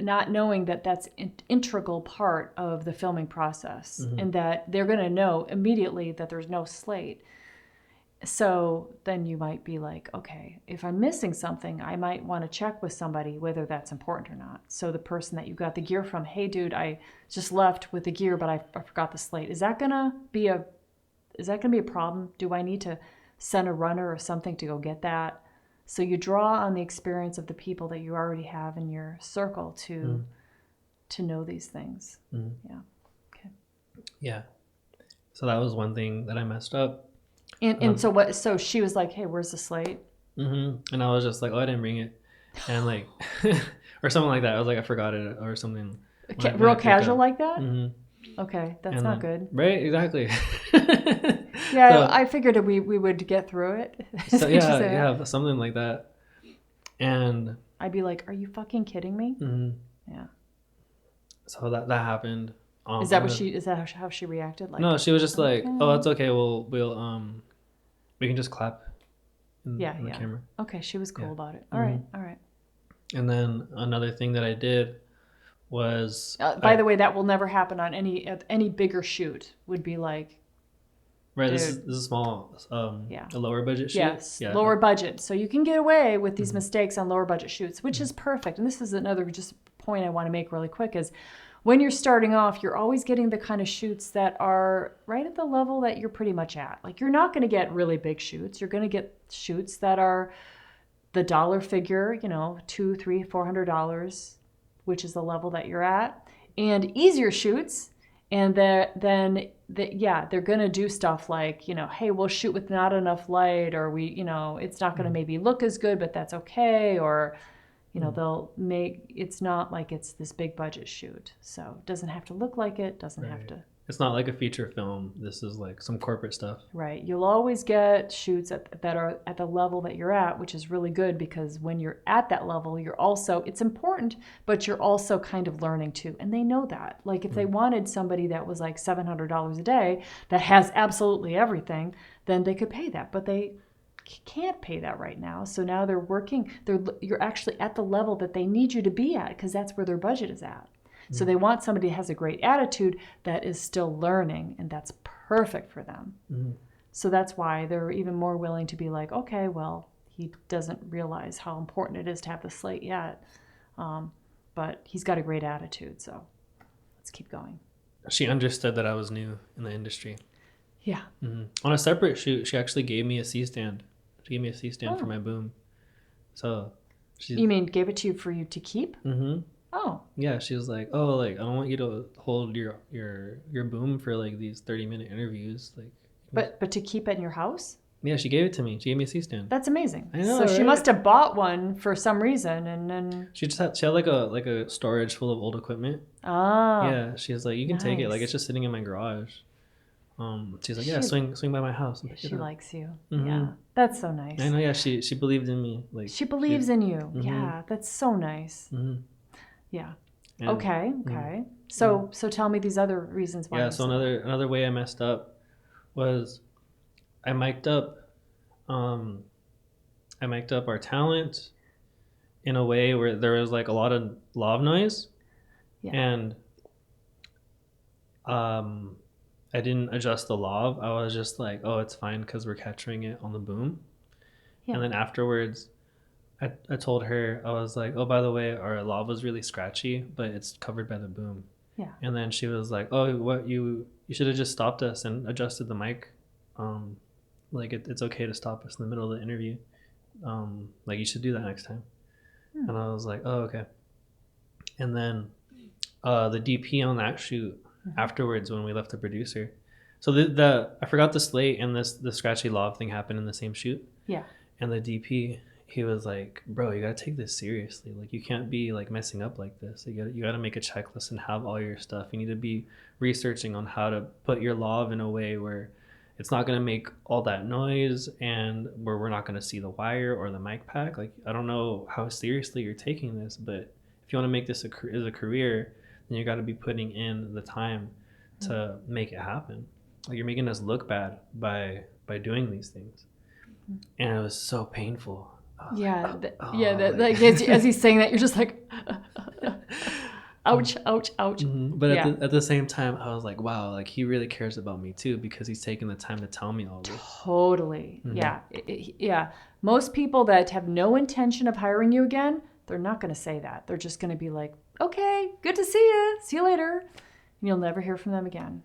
not knowing that that's an integral part of the filming process, and that they're going to know immediately that there's no slate. So then you might be like, okay, if I'm missing something, I might want to check with somebody whether that's important or not. So the person that you got the gear from, hey, dude, I just left with the gear, but I forgot the slate. Is that gonna be a problem? Do I need to send a runner or something to go get that? So you draw on the experience of the people that you already have in your circle to know these things. Yeah. Okay. Yeah. So that was one thing that I messed up. And so what? So she was like, "Hey, where's the slate?" And I was just like, "Oh, I didn't bring it," and like, or something like that. I was like, "I forgot it," or something. Real casual like that. Okay, that's not good. Right? Exactly. Yeah, so, I figured we would get through it. So yeah, something like that. And I'd be like, "Are you fucking kidding me?" Yeah. So that happened. Is that how she reacted? Like, no, she was just like, "Oh, that's okay. We'll we can just clap in the camera." Okay, she was cool about it. All right. And then another thing that I did was By the way, that will never happen on any bigger shoot. Would be like, right. dude. This is small. Yeah. A lower budget shoot. Yes, Yeah. lower budget. So you can get away with these mistakes on lower budget shoots, which is perfect. And this is another just point I want to make really quick is when you're starting off, you're always getting the kind of shoots that are right at the level that you're pretty much at. Like you're not going to get really big shoots. You're going to get shoots that are the dollar figure, $200, $300, $400, which is the level that you're at, and easier shoots. And they're going to do stuff like, hey, we'll shoot with not enough light, or it's not going to maybe look as good, but that's okay. Or, they'll make, it's not like it's this big budget shoot. So it doesn't have to look like it, doesn't have to. It's not like a feature film. This is like some corporate stuff. Right. You'll always get shoots that are at the level that you're at, which is really good because when you're at that level, it's important, but you're also kind of learning too. And they know that. Like if they wanted somebody that was like $700 a day that has absolutely everything, then they could pay that. But they can't pay that right now. So now you're actually at the level that they need you to be at because that's where their budget is at. So they want somebody that has a great attitude that is still learning, and that's perfect for them. Mm-hmm. So that's why they're even more willing to be like, okay, well, he doesn't realize how important it is to have the slate yet, but he's got a great attitude, so let's keep going. She understood that I was new in the industry. Yeah. Mm-hmm. On a separate shoot, she actually gave me a C-stand. She gave me a C-stand for my boom. So you mean gave it to you for you to keep? Mm-hmm. Oh. Yeah, she was like, "Oh, like I don't want you to hold your boom for like these 30-minute interviews, like." But to keep it in your house? Yeah, she gave it to me. She gave me a C-stand. That's amazing. I know, so right? she must have bought one for some reason, and then she had like a storage full of old equipment. Ah. Yeah, she was like, "You can take it. Like it's just sitting in my garage." She's like, "Yeah, swing by my house." She likes you. Mm-hmm. Yeah, that's so nice. I know. Yeah, she believed in me. Like she believes in you. Mm-hmm. Yeah, that's so nice. Mm-hmm. Yeah. And, okay. So tell me these other reasons why. Yeah. So another way I messed up was I mic'd up our talent in a way where there was like a lot of lav noise, and I didn't adjust the lav. I was just like, oh, it's fine because we're capturing it on the boom. Yeah. And then afterwards, I told her, I was like, oh, by the way, our lav was really scratchy, but it's covered by the boom. Yeah. And then she was like, oh, what you should have just stopped us and adjusted the mic. Like it's okay to stop us in the middle of the interview. Like you should do that next time. And I was like, oh, okay. And then the DP on that shoot afterwards when we left the producer. So the I forgot the slate and the scratchy lav thing happened in the same shoot. Yeah. And the DP, he was like, bro, you gotta take this seriously. Like you can't be like messing up like this. You gotta make a checklist and have all your stuff. You need to be researching on how to put your lav in a way where it's not gonna make all that noise and where we're not gonna see the wire or the mic pack. Like I don't know how seriously you're taking this, but if you want to make this as a career, then you got to be putting in the time to make it happen. Like you're making us look bad by doing these things, and it was so painful. Yeah, like as he's saying that, you're just like, ouch, ouch, ouch. Mm-hmm. But at the same time, I was like, wow, like he really cares about me too because he's taking the time to tell me all this. Totally. Mm-hmm. Yeah. Most people that have no intention of hiring you again, they're not going to say that. They're just going to be like, okay, good to see you. See you later. And you'll never hear from them again.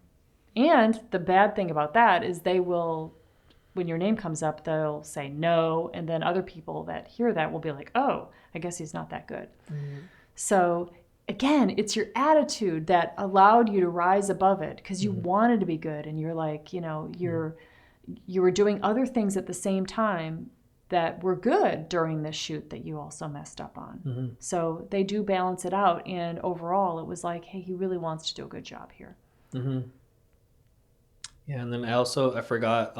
And the bad thing about that is they will, when your name comes up, they'll say no. And then other people that hear that will be like, oh, I guess he's not that good. Mm-hmm. So again, it's your attitude that allowed you to rise above it because you wanted to be good. And you're like, you were doing other things at the same time that were good during this shoot that you also messed up on. Mm-hmm. So they do balance it out. And overall, it was like, hey, he really wants to do a good job here. Mm-hmm. Yeah, and then I forgot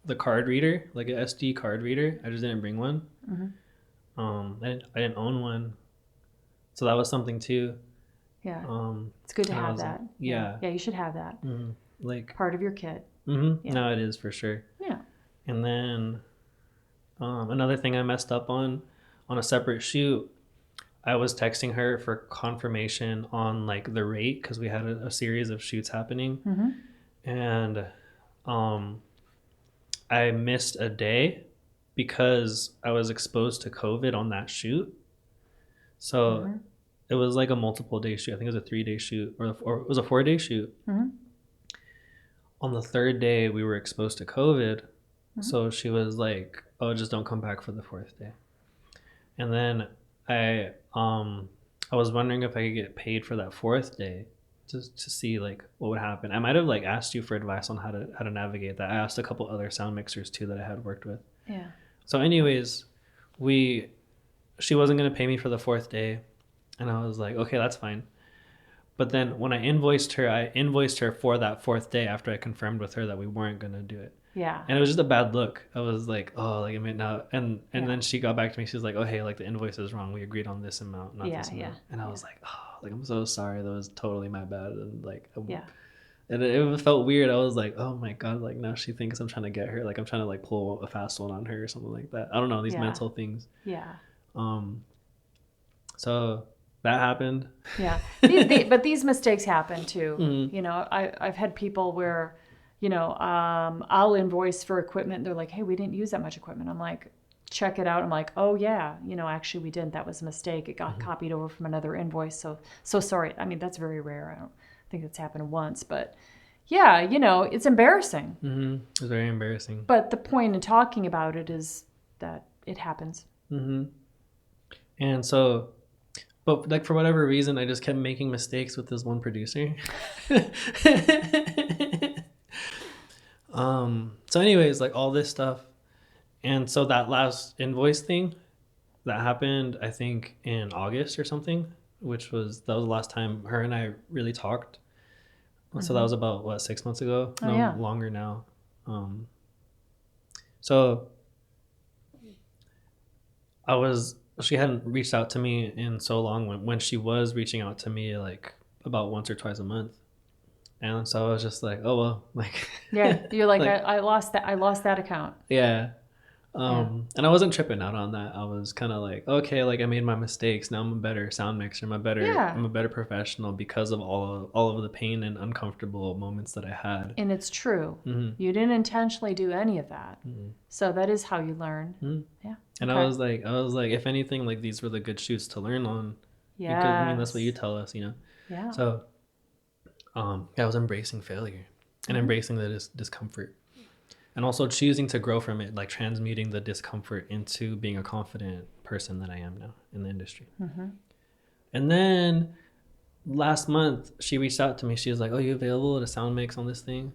the card reader, like an SD card reader. I just didn't bring one. Mm-hmm. I didn't own one. So that was something too. Yeah. It's good to have that. Like, yeah. Yeah, you should have that. Mm-hmm. Like part of your kit. Mm-hmm. Yeah. No, it is for sure. Yeah. And then another thing I messed up on a separate shoot, I was texting her for confirmation on like the rate because we had a series of shoots happening, and I missed a day because I was exposed to COVID on that shoot. So it was like a multiple day shoot. I think it was a 3-day shoot, or it was a 4-day shoot. On the third day, we were exposed to COVID. So she was like, "Oh, just don't come back for the 4th day." And then I was wondering if I could get paid for that 4th day, just to see like what would happen. I might have like asked you for advice on how to navigate that. I asked a couple other sound mixers too that I had worked with. Yeah. So anyways, she wasn't gonna pay me for the 4th day, and I was like, okay, that's fine. But then when I invoiced her for that 4th day after I confirmed with her that we weren't gonna do it. Yeah. And it was just a bad look. I was like, oh, like I mean now, and then she got back to me. She was like, oh hey, like the invoice is wrong. We agreed on this amount, not this amount. And I was like, oh, like I'm so sorry. That was totally my bad. And like, and it felt weird. I was like, oh my god, like now she thinks I'm trying to get her. Like I'm trying to like pull a fast one on her or something like that. I don't know, these mental things. Yeah. So that happened. Yeah. But these mistakes happen too. You know, I've had people where, you know, I'll invoice for equipment. They're like, hey, we didn't use that much equipment. I'm like, check it out. I'm like, oh yeah, you know, actually we didn't. That was a mistake. It got copied over from another invoice. So sorry. I mean, that's very rare. I don't think that's happened once, but yeah, you know, it's embarrassing. It's very embarrassing. But the point in talking about it is that it happens. And so, but like for whatever reason, I just kept making mistakes with this one producer. So anyways, like all this stuff. And so that last invoice thing that happened, I think in August or something, that was the last time her and I really talked. So that was about what, 6 months ago? Longer now. So she hadn't reached out to me in so long when she was reaching out to me like about once or twice a month. And so I was just like, oh well, like yeah, you're like, I lost that account. Yeah. And I wasn't tripping out on that. I was kind of like, okay, like I made my mistakes. Now I'm a better sound mixer. I'm a better professional because of all of the pain and uncomfortable moments that I had. And it's true. You didn't intentionally do any of that. So that is how you learn. Yeah. And I was like, if anything, like these were the good shoots to learn on. Yeah. Because I mean, that's what you tell us, you know? Yeah. So, I was embracing failure and embracing the discomfort. And also choosing to grow from it, like transmuting the discomfort into being a confident person that I am now in the industry. And then last month, she reached out to me. She was like, oh, you available to sound mix on this thing?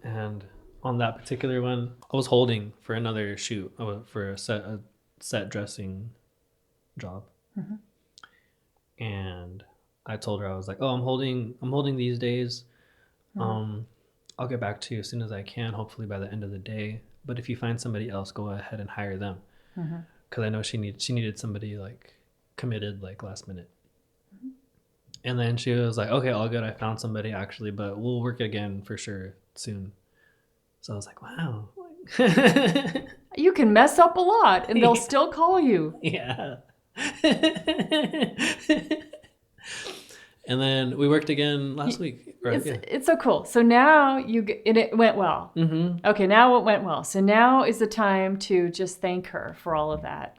And on that particular one, I was holding for another shoot for a set dressing job. And I told her, I was like, oh, I'm holding these days. I'll get back to you as soon as I can, hopefully by the end of the day. But if you find somebody else, go ahead and hire them. Because I know she needed somebody like committed like last minute. And then she was like, okay, all good. I found somebody actually, but we'll work again for sure soon. So I was like, wow. You can mess up a lot and they'll still call you. Yeah. And then we worked again last week. It's so cool. So now it went well. Okay, now it went well. So now is the time to just thank her for all of that.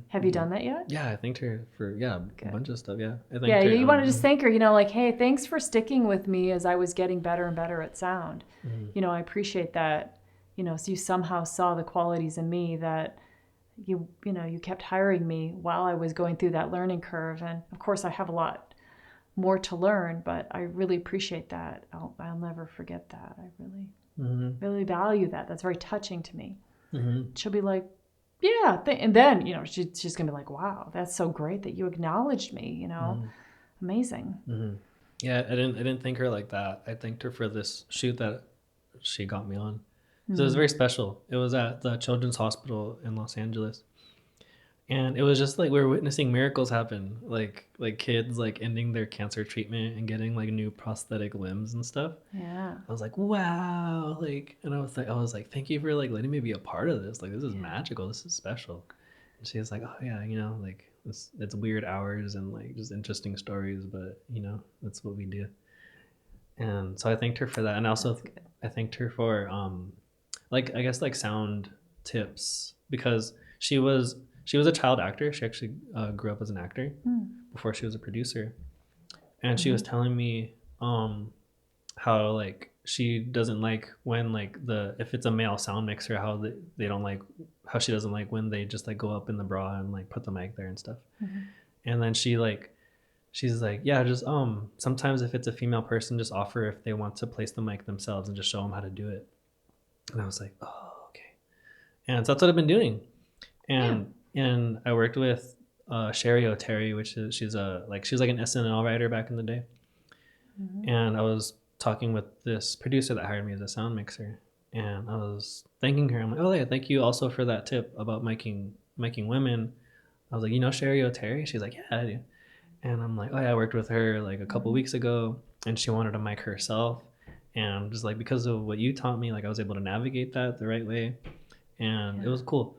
Have you done that yet? Yeah, I thanked her for a bunch of stuff. Yeah, I thanked her. You want to just thank her. You know, like, hey, thanks for sticking with me as I was getting better and better at sound. You know, I appreciate that. You know, so you somehow saw the qualities in me that you kept hiring me while I was going through that learning curve. And of course, I have a lot more to learn, but I really appreciate that. I'll never forget that. I really, really value that. That's very touching to me. She'll be like, yeah. And then, you know, she's going to be like, wow, that's so great that you acknowledged me, you know, amazing. Yeah. I didn't thank her like that. I thanked her for this shoot that she got me on. So it was very special. It was at the Children's Hospital in Los Angeles. And it was just like we were witnessing miracles happen, like kids like ending their cancer treatment and getting like new prosthetic limbs and stuff. Yeah. I was like, wow, like, and I was like, thank you for like letting me be a part of this. Like, this is magical. This is special. And she was like, oh yeah, you know, like it's weird hours and like just interesting stories, but you know, that's what we do. And so I thanked her for that, and also I thanked her for like I guess like sound tips, because she was a child actor. She actually grew up as an actor before she was a producer, and she was telling me how like she doesn't like when like if it's a male sound mixer, how they don't like, how she doesn't like when they just like go up in the bra and like put the mic there and stuff. And then she's like, yeah, just sometimes if it's a female person, just offer if they want to place the mic themselves and just show them how to do it. And I was like, oh, okay. And so that's what I've been doing. And I worked with Sherry O'Terry, which is she was like an SNL writer back in the day. And I was talking with this producer that hired me as a sound mixer, and I was thanking her. I'm like, oh yeah, thank you also for that tip about miking women. I was like, you know Sherry O'Terry? She's like, yeah, I do. And I'm like, oh yeah, I worked with her like a couple weeks ago, and she wanted to mic herself, and just like because of what you taught me, like I was able to navigate that the right way, and it was cool.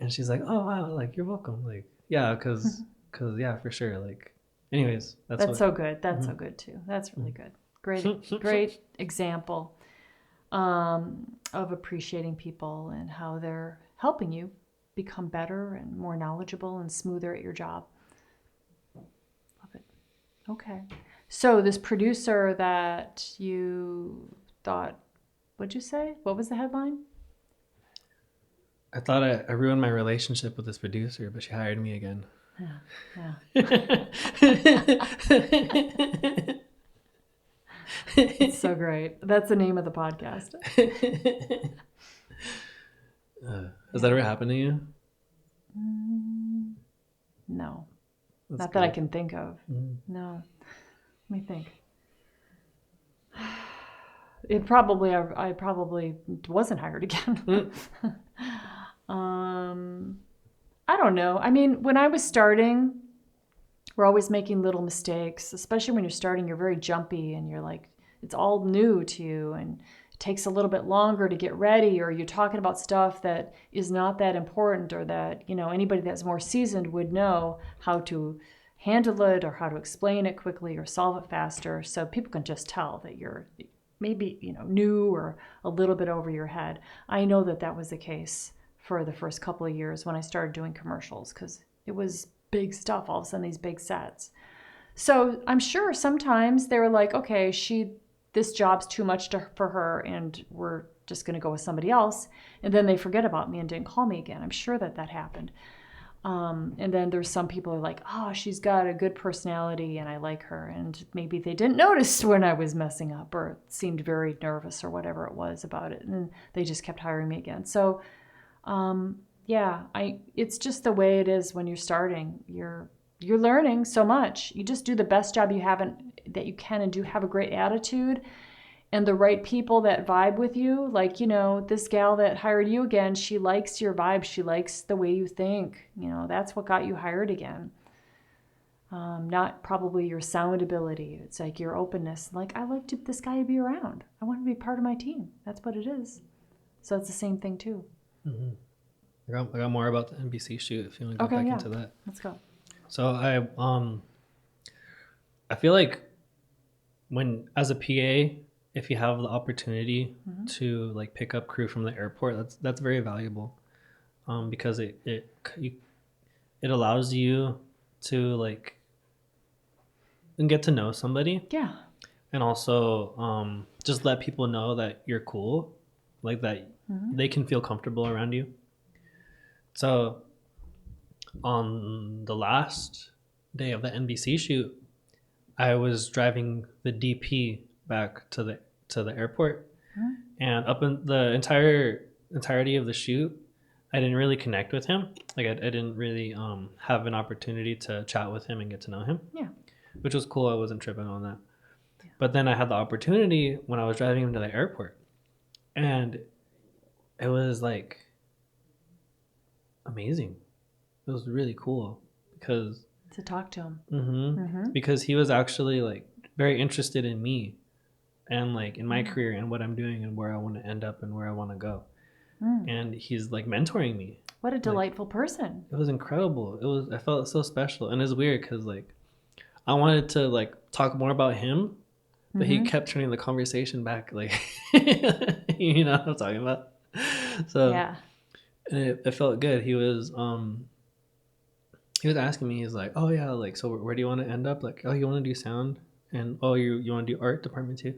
And she's like, oh wow, like you're welcome. Like yeah, cause yeah, for sure. Like anyways, that's so good. That's so good too. That's really good. Great example of appreciating people and how they're helping you become better and more knowledgeable and smoother at your job. Love it. Okay. So this producer that you thought, what'd you say? What was the headline? I thought I ruined my relationship with this producer, but she hired me again. Yeah. It's so great. That's the name of the podcast. Has that ever happened to you? No. That's Not good. that I can think of. No. Let me think. It probably, I probably wasn't hired again. I don't know. I mean, when I was starting, we're always making little mistakes, especially when you're starting, you're very jumpy and you're like, it's all new to you and it takes a little bit longer to get ready, or you're talking about stuff that is not that important, or that, you know, anybody that's more seasoned would know how to handle it or how to explain it quickly or solve it faster. So people can just tell that you're maybe, you know, new or a little bit over your head. I know that that was the case for the first couple of years when I started doing commercials, because it was big stuff, all of a sudden, these big sets. So I'm sure sometimes they were like, okay, this job's too much for her and we're just going to go with somebody else. And then they forget about me and didn't call me again. I'm sure that happened. And then there's some people who are like, oh, she's got a good personality and I like her. And maybe they didn't notice when I was messing up or seemed very nervous or whatever it was about it. And they just kept hiring me again. So yeah, it's just the way it is when you're starting. You're learning so much. You just do the best job that you can and do have a great attitude and the right people that vibe with you. Like, you know, this gal that hired you again, she likes your vibe. She likes the way you think. You know, that's what got you hired again. Not probably your sound ability. It's like your openness. Like, I like this guy to be around. I want to be part of my team. That's what it is. So it's the same thing too. Mm-hmm. I got more about the NBC shoot if you want to go back into that. Let's go. So I feel like when as a PA, if you have the opportunity to like pick up crew from the airport, that's very valuable, because it allows you to like and get to know somebody. Yeah. And also just let people know that you're cool, like that they can feel comfortable around you. So on the last day of the NBC shoot, I was driving the DP back to the airport, and up in the entirety of the shoot, I didn't really connect with him. Like I didn't really have an opportunity to chat with him and get to know him. Yeah. Which was cool. I wasn't tripping on that. Yeah. But then I had the opportunity when I was driving him to the airport, and it was like amazing. It was really cool because to talk to him. Because he was actually like very interested in me and like in my career and what I'm doing and where I want to end up and where I want to go. And he's like mentoring me. What a delightful person. It was incredible. I felt so special. And it's weird because like I wanted to like talk more about him, but he kept turning the conversation back, like you know what I'm talking about. So Yeah. and it felt good. He was asking me, he's like, oh yeah, like so where do you want to end up? Like, oh, you want to do sound, and oh, you want to do art department too?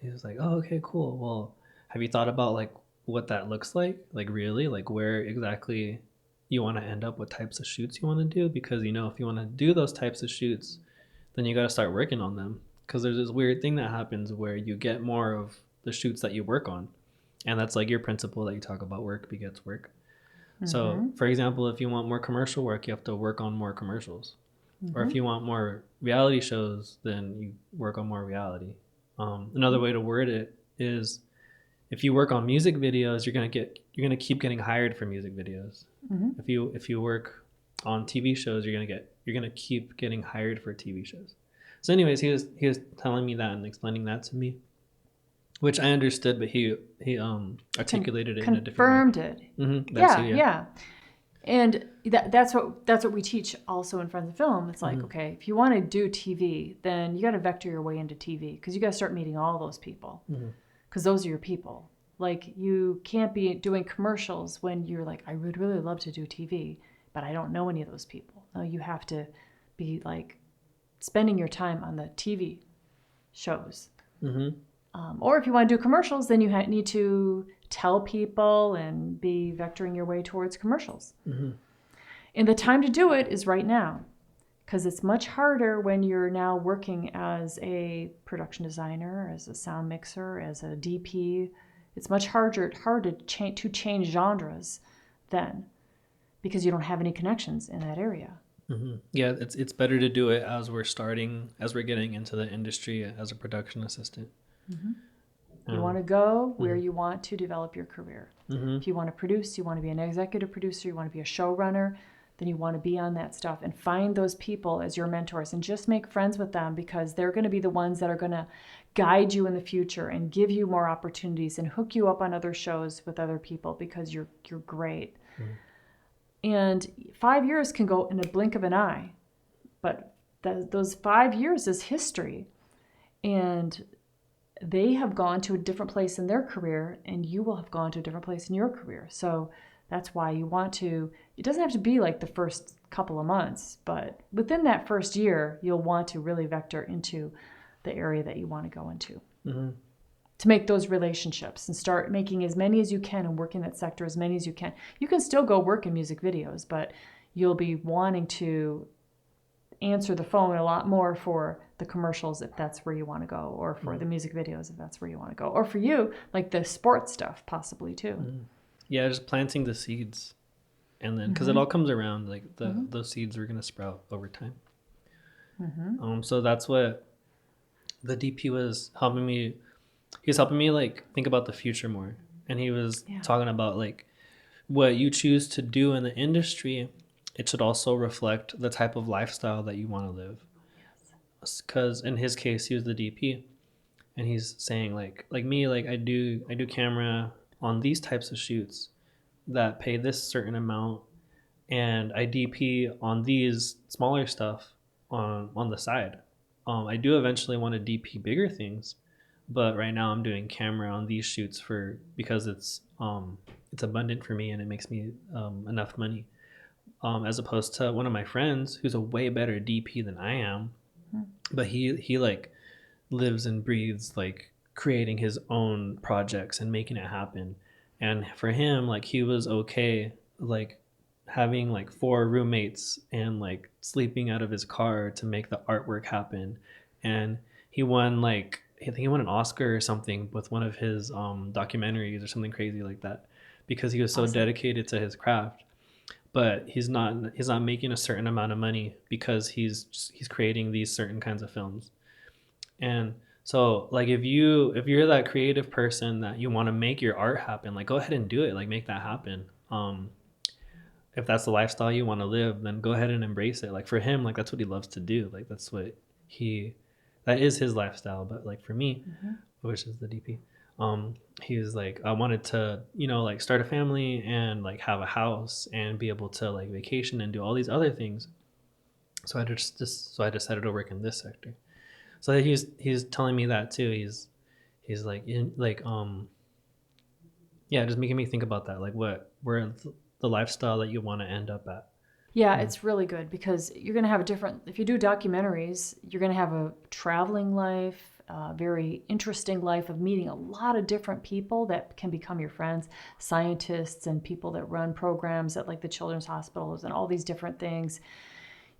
He was like, oh, okay, cool. Well, have you thought about like what that looks like really, like where exactly you want to end up, what types of shoots you want to do? Because you know, if you want to do those types of shoots, then you got to start working on them. Because there's this weird thing that happens where you get more of the shoots that you work on, and that's like your principle that you talk about: work begets work. So, for example, if you want more commercial work, you have to work on more commercials. Or if you want more reality shows, then you work on more reality. Another way to word it is, if you work on music videos, you're gonna keep getting hired for music videos. If you work on TV shows, you're gonna keep getting hired for TV shows. So, anyways, he was telling me that and explaining that to me, which I understood, but he articulated it in a different way. Confirmed it. Yeah. And that's what we teach also in Friends of Film. It's like, okay, if you want to do TV, then you got to vector your way into TV, because you got to start meeting all those people, because those are your people. Like, you can't be doing commercials when you're like, I would really love to do TV, but I don't know any of those people. No, you have to be like spending your time on the TV shows. Or if you want to do commercials, then you need to tell people and be vectoring your way towards commercials. And the time to do it is right now, because it's much harder when you're now working as a production designer, as a sound mixer, as a DP. It's much harder to change genres then, because you don't have any connections in that area. Yeah, it's better to do it as we're getting into the industry as a production assistant. You want to go where you want to develop your career. If you want to produce, you want to be an executive producer, you want to be a showrunner, then you want to be on that stuff and find those people as your mentors and just make friends with them, because they're going to be the ones that are going to guide you in the future and give you more opportunities and hook you up on other shows with other people, because you're great. And 5 years can go in a blink of an eye, but those 5 years is history. And they have gone to a different place in their career, and you will have gone to a different place in your career. So that's why you want to, it doesn't have to be like the first couple of months, but within that first year, you'll want to really vector into the area that you want to go into to make those relationships and start making as many as you can and working that sector as many as you can. You can still go work in music videos, but you'll be wanting to answer the phone a lot more for the commercials if that's where you want to go, or for the music videos if that's where you want to go, or for you, like the sports stuff possibly too. Yeah, just planting the seeds, and then because it all comes around, like those seeds are gonna sprout over time. So that's what the DP was helping me. He was helping me like think about the future more, and he was talking about like what you choose to do in the industry, it should also reflect the type of lifestyle that you want to live. Because in his case, he was the DP, and he's saying like me, like I do camera on these types of shoots that pay this certain amount, and I DP on these smaller stuff on the side. I do eventually want to DP bigger things, but right now I'm doing camera on these shoots because it's abundant for me and it makes me enough money. As opposed to one of my friends who's a way better DP than I am, but he like lives and breathes like creating his own projects and making it happen. And for him, like he was okay like having like 4 roommates and like sleeping out of his car to make the artwork happen. And he won like, I think he won an Oscar or something with one of his documentaries or something crazy like that, because he was so dedicated to his craft. But he's not making a certain amount of money because he's creating these certain kinds of films. And so like if you're that creative person that you want to make your art happen, like go ahead and do it, like make that happen. If that's the lifestyle you want to live, then go ahead and embrace it. Like for him, like that's what he loves to do. Like that is his lifestyle. But like for me, which is the DP, he was like, I wanted to, you know, like start a family and like have a house and be able to like vacation and do all these other things. So I decided to work in this sector. So he's telling me that too. He's like in like yeah, just making me think about that, like where the lifestyle that you want to end up at. Yeah, it's really good because you're going to have a different, if you do documentaries, you're going to have a traveling life, a very interesting life of meeting a lot of different people that can become your friends, scientists and people that run programs at like the children's hospitals and all these different things,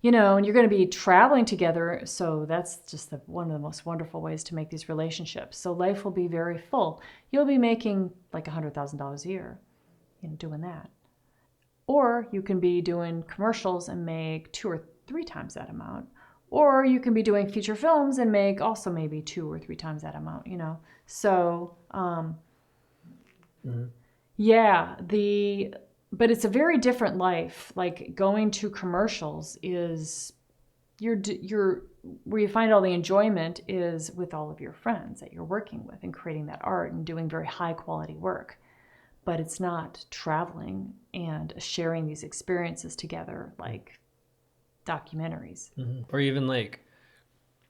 you know, and you're going to be traveling together. So that's just one of the most wonderful ways to make these relationships. So life will be very full. You'll be making like $100,000 a year, you know, doing that. Or you can be doing commercials and make 2 or 3 times that amount. Or you can be doing feature films and make also maybe 2 or 3 times that amount, you know. So, yeah, but it's a very different life. Like going to commercials is you're where you find all the enjoyment is with all of your friends that you're working with and creating that art and doing very high quality work. But it's not traveling and sharing these experiences together like documentaries. Or even like,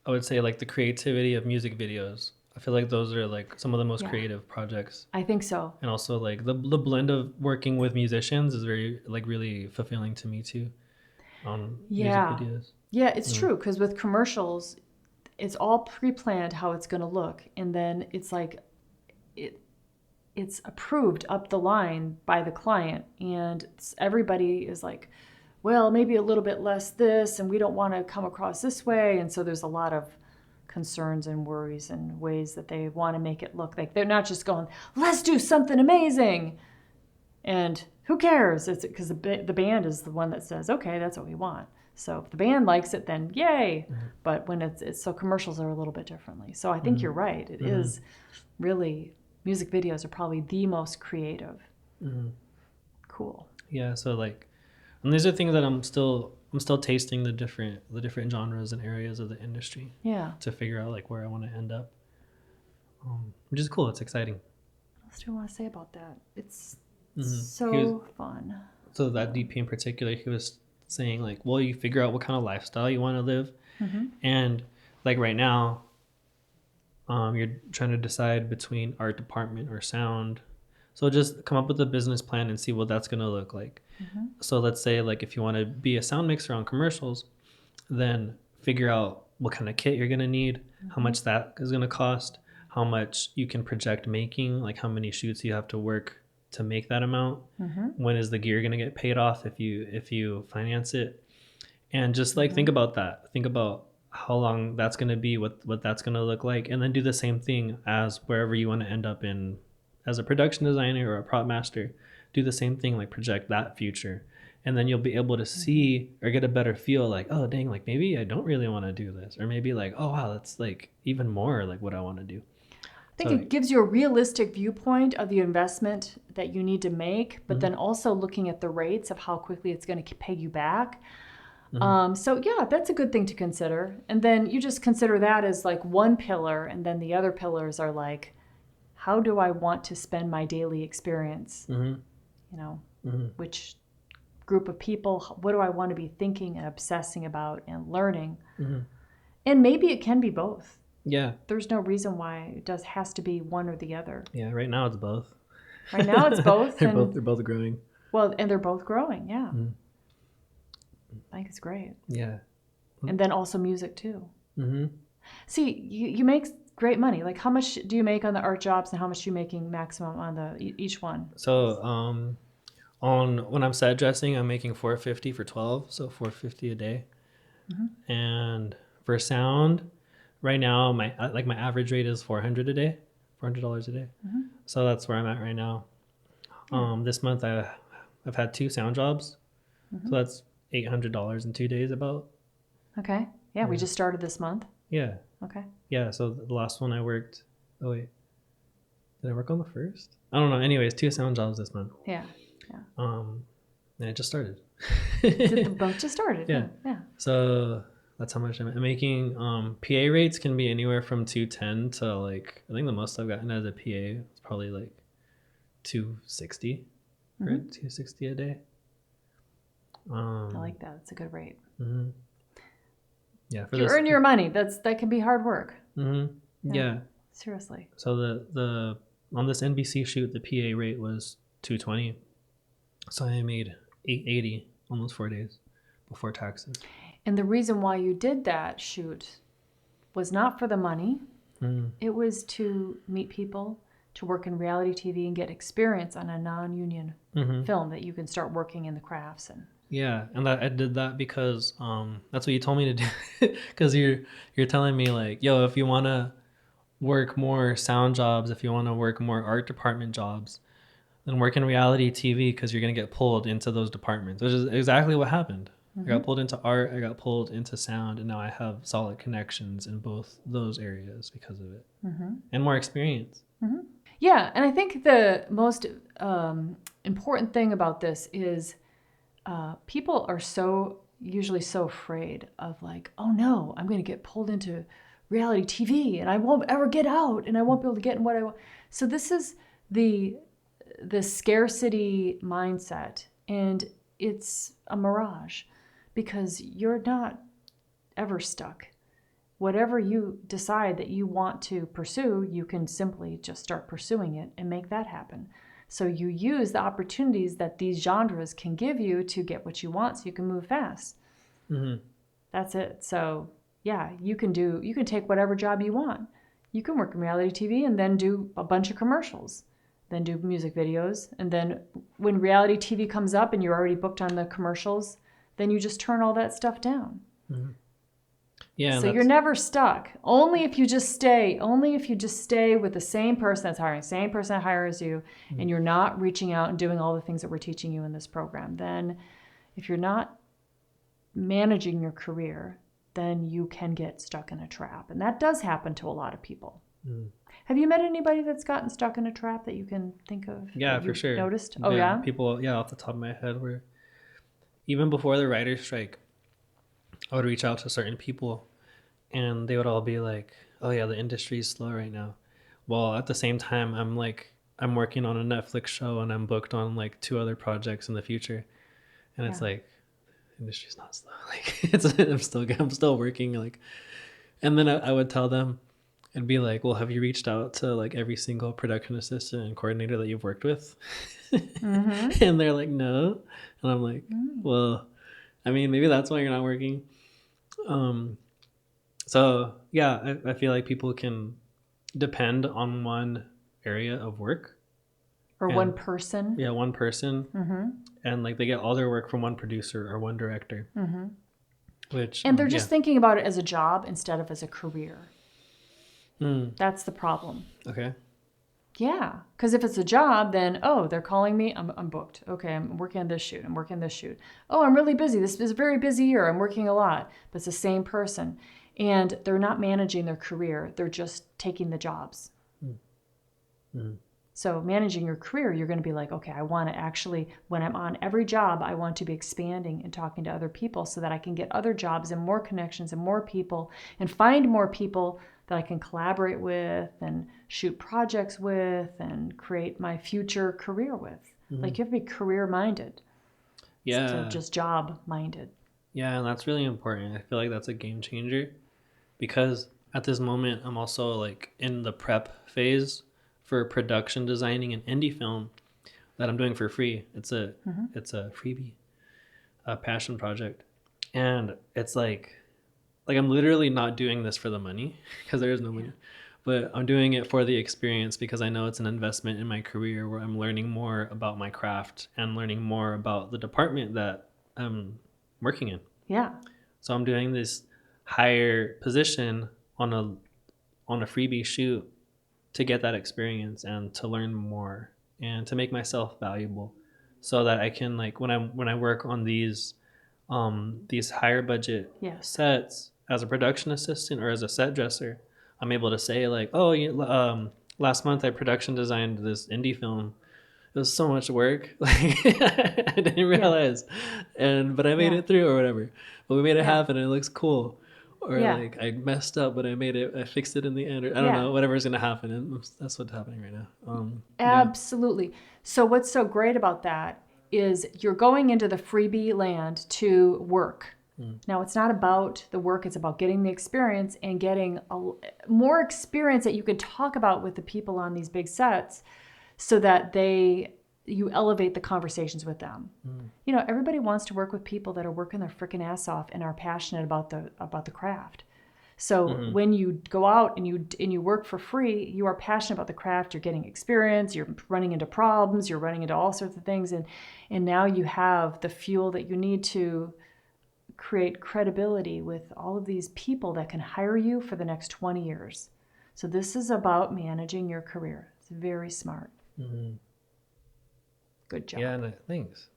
I would say like the creativity of music videos. I feel like those are like some of the most creative projects. I think so. And also like the blend of working with musicians is very like really fulfilling to me too on music videos. Yeah, it's true because with commercials, it's all pre-planned how it's going to look. And then it's like, it's approved up the line by the client, and everybody is like, well, maybe a little bit less this, and we don't want to come across this way. And so there's a lot of concerns and worries and ways that they want to make it look like they're not just going, let's do something amazing. And who cares? It's because the band is the one that says, okay, that's what we want. So if the band likes it, then yay. But when it's so commercials are a little bit differently. So I think you're right. It is really, music videos are probably the most creative. Cool. Yeah. So like, and these are things that I'm still tasting the different genres and areas of the industry. Yeah. To figure out like where I want to end up. Which is cool. It's exciting. What else do I want to say about that? It's fun. So that DP in particular, he was saying like, well, you figure out what kind of lifestyle you want to live. And like right now, you're trying to decide between art department or sound. So just come up with a business plan and see what that's going to look like. So let's say like if you want to be a sound mixer on commercials, then figure out what kind of kit you're going to need, how much that is going to cost, how much you can project making, like how many shoots you have to work to make that amount. When is the gear going to get paid off if you finance it? And just like think about that. Think about how long that's going to be, what that's going to look like, and then do the same thing as wherever you want to end up in as a production designer or a prop master. Do the same thing, like project that future, and then you'll be able to see or get a better feel like, oh dang, like maybe I don't really want to do this, or maybe like, oh wow, that's like even more like what I want to do. I think it gives you a realistic viewpoint of the investment that you need to make, but then also looking at the rates of how quickly it's going to pay you back. So yeah, that's a good thing to consider. And then you just consider that as like one pillar, and then the other pillars are like, how do I want to spend my daily experience? You know, which group of people, what do I want to be thinking and obsessing about and learning? And maybe it can be both. Yeah. There's no reason why it has to be one or the other. Yeah, right now it's both. Right now it's both. they're both growing. Well, and they're both growing, yeah. I think it's great. Yeah. And then also music too. See, you make great money. Like how much do you make on the art jobs and how much are you making maximum on each one? So on when I'm set dressing, I'm making $450 for 12, so $450 a day. And for sound, right now my average rate is $400 a day. So that's where I'm at right now. This month I've had 2 sound jobs, so that's $800 in 2 days about. Okay. Yeah, we just started this month. Yeah. Okay. Yeah, so the last one I worked, oh wait, did I work on the first? I don't know. Anyways, 2 sound jobs this month. Yeah. And it just started. Both just started. Yeah. Yeah. So That's how much I'm making. PA rates can be anywhere from 210 to like, I think the most I've gotten as a PA is probably like 260, right? 260 a day. I like that. It's a good rate. Mm-hmm. Yeah, for You this. earn your money. That can be hard work. Mm-hmm. Yeah. Seriously. So the on this NBC shoot, the PA rate was 220. So I made 880, almost 4 days before taxes. And the reason why you did that shoot was not for the money. It was to meet people, to work in reality TV and get experience on a non-union film that you can start working in the crafts. And Yeah, and I did that because that's what you told me to do. Because you're telling me like, yo, if you want to work more sound jobs, if you want to work more art department jobs, then work in reality TV because you're gonna get pulled into those departments, which is exactly what happened. I got pulled into art, I got pulled into sound, and now I have solid connections in both those areas because of it, and more experience. yeah, and I think the most important thing about this is people are usually so afraid of like, oh no, I'm going to get pulled into reality TV and I won't ever get out and I won't be able to get in what I want. So this is the scarcity mindset, and it's a mirage because you're not ever stuck. Whatever you decide that you want to pursue, you can simply just start pursuing it and make that happen. So you use the opportunities that these genres can give you to get what you want so you can move fast. That's it. So yeah, you can take whatever job you want. You can work in reality TV and then do a bunch of commercials, then do music videos. And then when reality TV comes up and you're already booked on the commercials, then you just turn all that stuff down. Yeah. So you're never stuck. Only if you just stay with the same person that's hiring, same person that hires you, and you're not reaching out and doing all the things that we're teaching you in this program. Then if you're not managing your career, then you can get stuck in a trap. And that does happen to a lot of people. Have you met anybody that's gotten stuck in a trap that you can think of? Yeah, for sure. Noticed? Oh, yeah? People, off the top of my head, were even before the writer's strike, I would reach out to certain people and they would all be like, oh yeah, the industry is slow right now. Well, at the same time, I'm working on a Netflix show and I'm booked on like 2 other projects in the future. And it's like, the industry's not slow. Like I'm still working. Like, and then I would tell them and be like, well, have you reached out to like every single production assistant and coordinator that you've worked with? And they're like, no. And I'm like, well, I mean, maybe that's why you're not working. So yeah, I feel like people can depend on one area of work. Or one person. Yeah, one person. And like they get all their work from one producer or one director. And they're just thinking about it as a job instead of as a career. That's the problem. Okay. Yeah, because if it's a job, then, oh, they're calling me, I'm booked. Okay, I'm working on this shoot, I'm working on this shoot. Oh, I'm really busy. This is a very busy year. I'm working a lot. But it's the same person. And they're not managing their career. They're just taking the jobs. So managing your career, you're going to be like, okay, I want to actually, when I'm on every job, I want to be expanding and talking to other people so that I can get other jobs and more connections and more people and find more people that I can collaborate with and shoot projects with and create my future career with. Like you have to be career minded. Yeah. Instead of just job minded. Yeah, and that's really important. I feel like that's a game changer because at this moment I'm also like in the prep phase for production designing an indie film that I'm doing for free. It's a freebie, a passion project. And it's like I'm literally not doing this for the money because there is no money, but I'm doing it for the experience because I know it's an investment in my career where I'm learning more about my craft and learning more about the department that I'm working in. Yeah. So I'm doing this higher position on a freebie shoot to get that experience and to learn more and to make myself valuable so that I can like when I work on these higher budget sets as a production assistant or as a set dresser, I'm able to say like, oh, last month I production designed this indie film. It was so much work. Like I didn't realize, but I made it through or whatever. But we made it happen and it looks cool. or Yeah. like I messed up, but I fixed it in the end, or I don't Yeah. know, whatever's gonna happen. And that's what's happening right now. Absolutely. So what's so great about that is you're going into the freebie land to work. Now, it's not about the work, it's about getting the experience and getting more experience that you can talk about with the people on these big sets so that you elevate the conversations with them. You know, everybody wants to work with people that are working their freaking ass off and are passionate about the craft. So when you go out and you work for free, you are passionate about the craft, you're getting experience, you're running into problems, you're running into all sorts of things, and now you have the fuel that you need to create credibility with all of these people that can hire you for the next 20 years. So this is about managing your career. It's very smart. Good job. Yeah, no, thanks.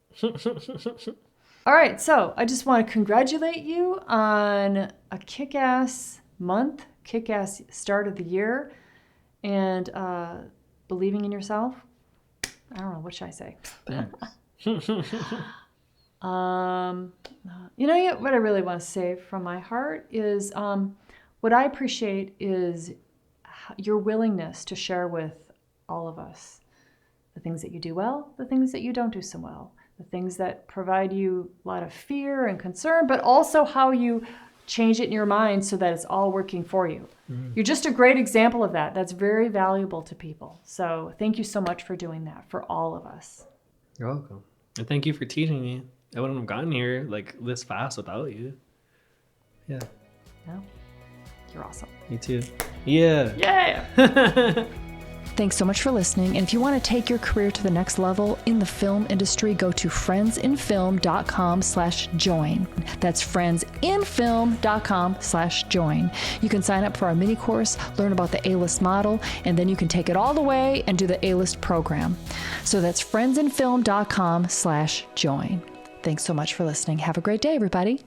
All right, so I just want to congratulate you on a kick-ass month, kick-ass start of the year, and believing in yourself. I don't know, what should I say? Thanks. You know what I really want to say from my heart is what I appreciate is your willingness to share with all of us the things that you do well, the things that you don't do so well, the things that provide you a lot of fear and concern, but also how you change it in your mind so that it's all working for you. You're just a great example of that. That's very valuable to people. So thank you so much for doing that for all of us. You're welcome. And thank you for teaching me. I wouldn't have gotten here like this fast without you. Yeah. No? You're awesome. Me too. Yeah. Yeah. Thanks so much for listening. And if you want to take your career to the next level in the film industry, go to friendsinfilm.com/join. That's friendsinfilm.com/join. You can sign up for our mini course, learn about the A-list model, and then you can take it all the way and do the A-list program. So that's friendsinfilm.com/join. Thanks so much for listening. Have a great day, everybody.